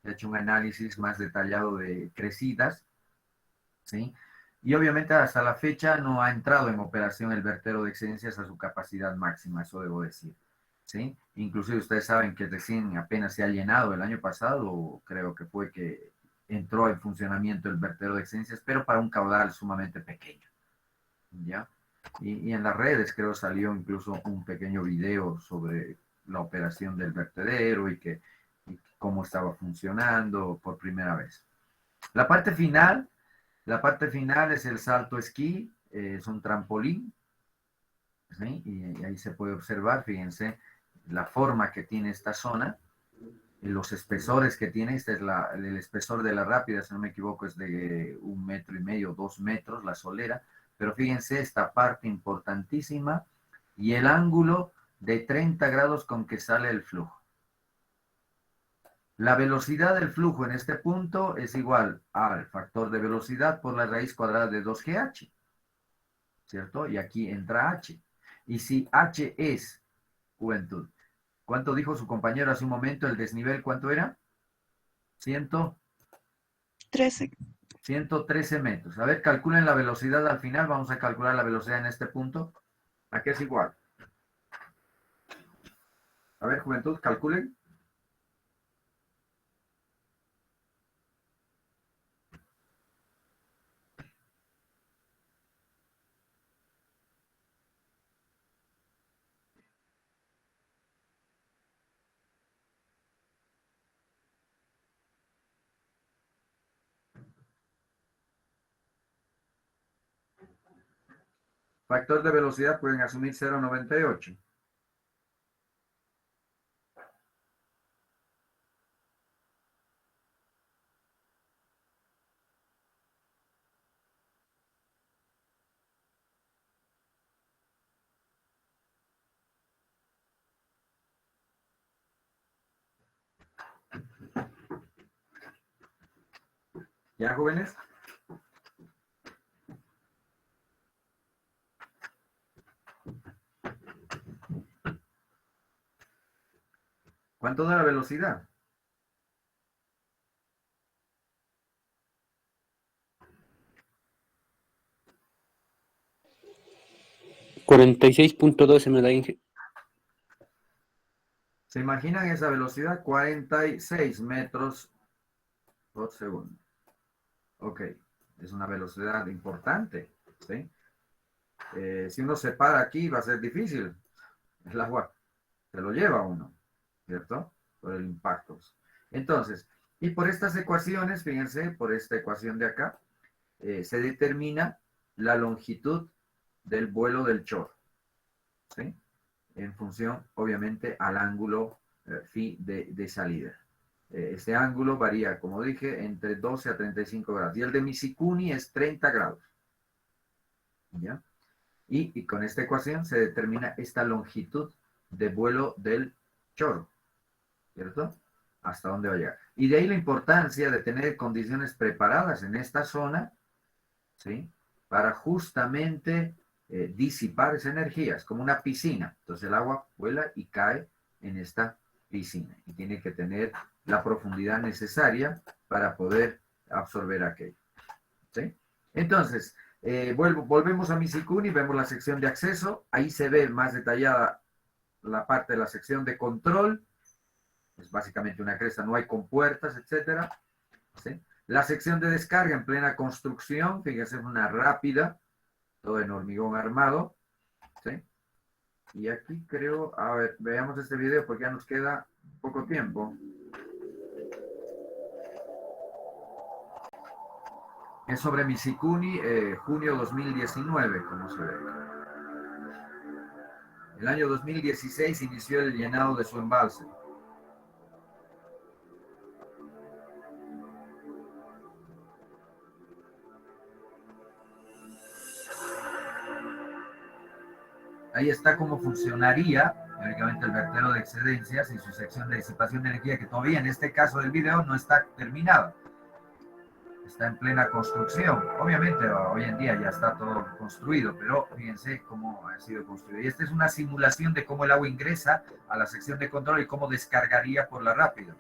se ha hecho un análisis más detallado de crecidas, ¿sí? Y obviamente hasta la fecha no ha entrado en operación el vertedero de excedencias a su capacidad máxima, eso debo decir, ¿sí? Inclusive ustedes saben que recién apenas se ha llenado el año pasado, creo que fue que entró en funcionamiento el vertedero de excedencias, pero para un caudal sumamente pequeño, ¿ya? Y en las redes creo salió incluso un pequeño video sobre la operación del vertedero y cómo estaba funcionando por primera vez. La parte final es el salto esquí, es un trampolín, ¿sí? Y ahí se puede observar, fíjense, la forma que tiene esta zona, los espesores que tiene, este es el espesor de la rápida, si no me equivoco, es de 1,5 metros, 2 metros, la solera, pero fíjense esta parte importantísima y el ángulo de 30 grados con que sale el flujo. La velocidad del flujo en este punto es igual al factor de velocidad por la raíz cuadrada de 2GH, ¿cierto? Y aquí entra H. Y si H es, juventud, ¿cuánto dijo su compañero hace un momento? ¿El desnivel cuánto era? 13. 113 metros. A ver, calculen la velocidad al final. Vamos a calcular la velocidad en este punto. ¿A qué es igual? A ver, juventud, calculen. Factor de velocidad pueden asumir 0,98. ¿Ya, jóvenes? ¿Cuánto da la velocidad? $46.12 me da Inge. ¿Se imaginan esa velocidad? 46 metros por segundo. Ok, es una velocidad importante, ¿sí? Si uno se para aquí va a ser difícil. El agua se lo lleva a uno, ¿cierto? Por el impacto. Entonces, y por estas ecuaciones, fíjense, por esta ecuación de acá, se determina la longitud del vuelo del chorro, ¿sí? En función, obviamente, al ángulo phi de salida. Este ángulo varía, como dije, entre 12 a 35 grados. Y el de Misikuni es 30 grados. ¿Ya? Y con esta ecuación se determina esta longitud de vuelo del chorro, ¿cierto? Hasta dónde va a llegar. Y de ahí la importancia de tener condiciones preparadas en esta zona, ¿sí? Para justamente disipar esa energía. Es como una piscina. Entonces el agua vuela y cae en esta piscina. Y tiene que tener la profundidad necesaria para poder absorber aquello. ¿Sí? Entonces, volvemos a Misikuni, vemos la sección de acceso. Ahí se ve más detallada la parte de la sección de control. Es básicamente una cresta, no hay compuertas, etcétera. ¿Sí? La sección de descarga en plena construcción, fíjense, es una rápida, todo en hormigón armado. ¿Sí? Y aquí creo, a ver, veamos este video porque ya nos queda poco tiempo. Es sobre Misikuni, junio 2019, como se ve. El año 2016 inició el llenado de su embalse. Ahí está cómo funcionaría, teóricamente, el vertedero de excedencias y su sección de disipación de energía, que todavía en este caso del video no está terminada. Está en plena construcción. Obviamente, hoy en día ya está todo construido, pero fíjense cómo ha sido construido. Y esta es una simulación de cómo el agua ingresa a la sección de control y cómo descargaría por la rápida.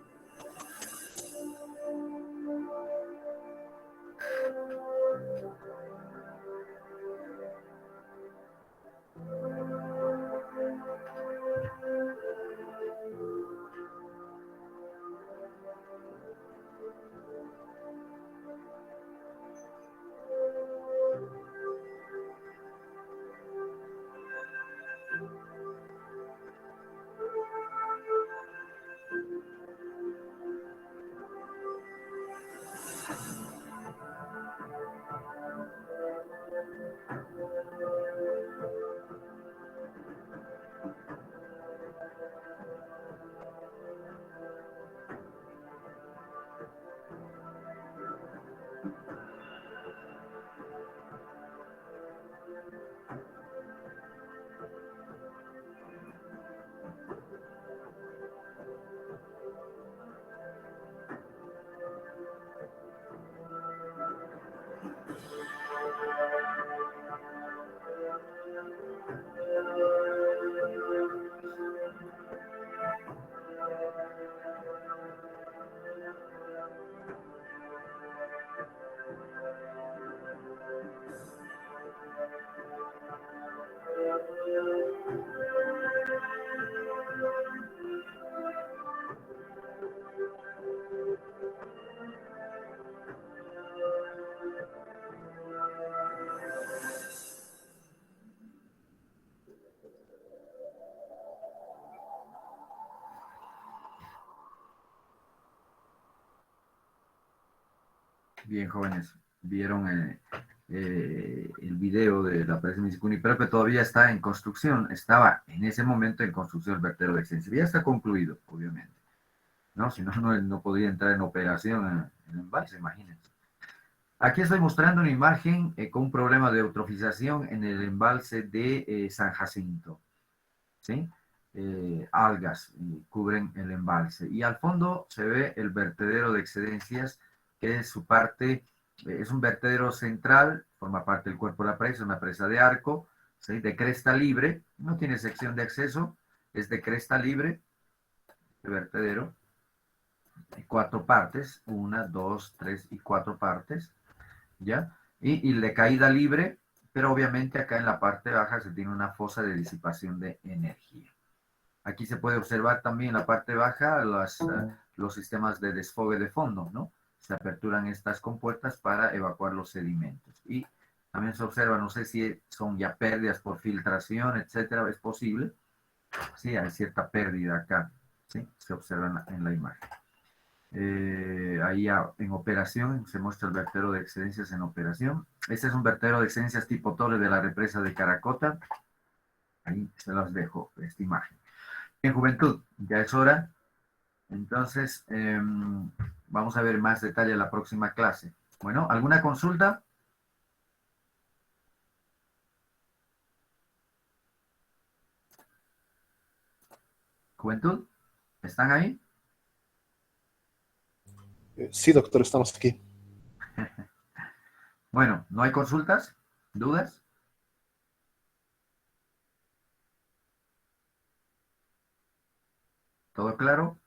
Bien, jóvenes, vieron el video de la presa de Misikuni, pero que todavía está en construcción. Estaba en ese momento en construcción el vertedero de excedencia. Ya está concluido, obviamente. ¿No? Si no, no podría entrar en operación en el embalse, imagínense. Aquí estoy mostrando una imagen con un problema de eutrofización en el embalse de San Jacinto. ¿Sí? Algas cubren el embalse. Y al fondo se ve el vertedero de excedencias, que es su parte, es un vertedero central, forma parte del cuerpo de la presa, una presa de arco, ¿sí? De cresta libre, no tiene sección de acceso, es de cresta libre, el vertedero, hay 4 partes, 1, 2, 3 y 4 partes, ¿ya? Y de caída libre, pero obviamente acá en la parte baja se tiene una fosa de disipación de energía. Aquí se puede observar también en la parte baja los sistemas de desfogue de fondo, ¿no? se aperturan estas compuertas para evacuar los sedimentos. Y también se observa, no sé si son ya pérdidas por filtración, etcétera, es posible. Sí, hay cierta pérdida acá, ¿sí? Se observa en la imagen. Ahí en operación se muestra el vertedero de excedencias en operación. Este es un vertedero de excedencias tipo torre de la represa de Caracota. Ahí se los dejo, esta imagen. En juventud, ya es hora. Entonces, vamos a ver más detalle en la próxima clase. Bueno, ¿alguna consulta? Juventud, ¿están ahí? Sí, doctor, estamos aquí. Bueno, ¿no hay consultas? ¿Dudas? ¿Todo claro?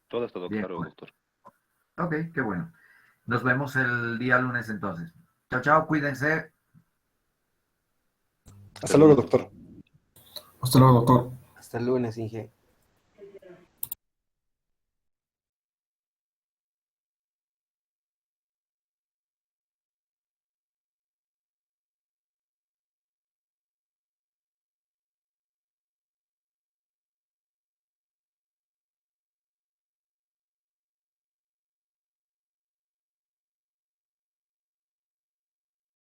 Todo está Bien, claro, pues. doctor. Ok, qué bueno. Nos vemos el día lunes entonces. Chao, chao, cuídense. Hasta luego, doctor. Hasta luego, doctor. Hasta el lunes, Inge.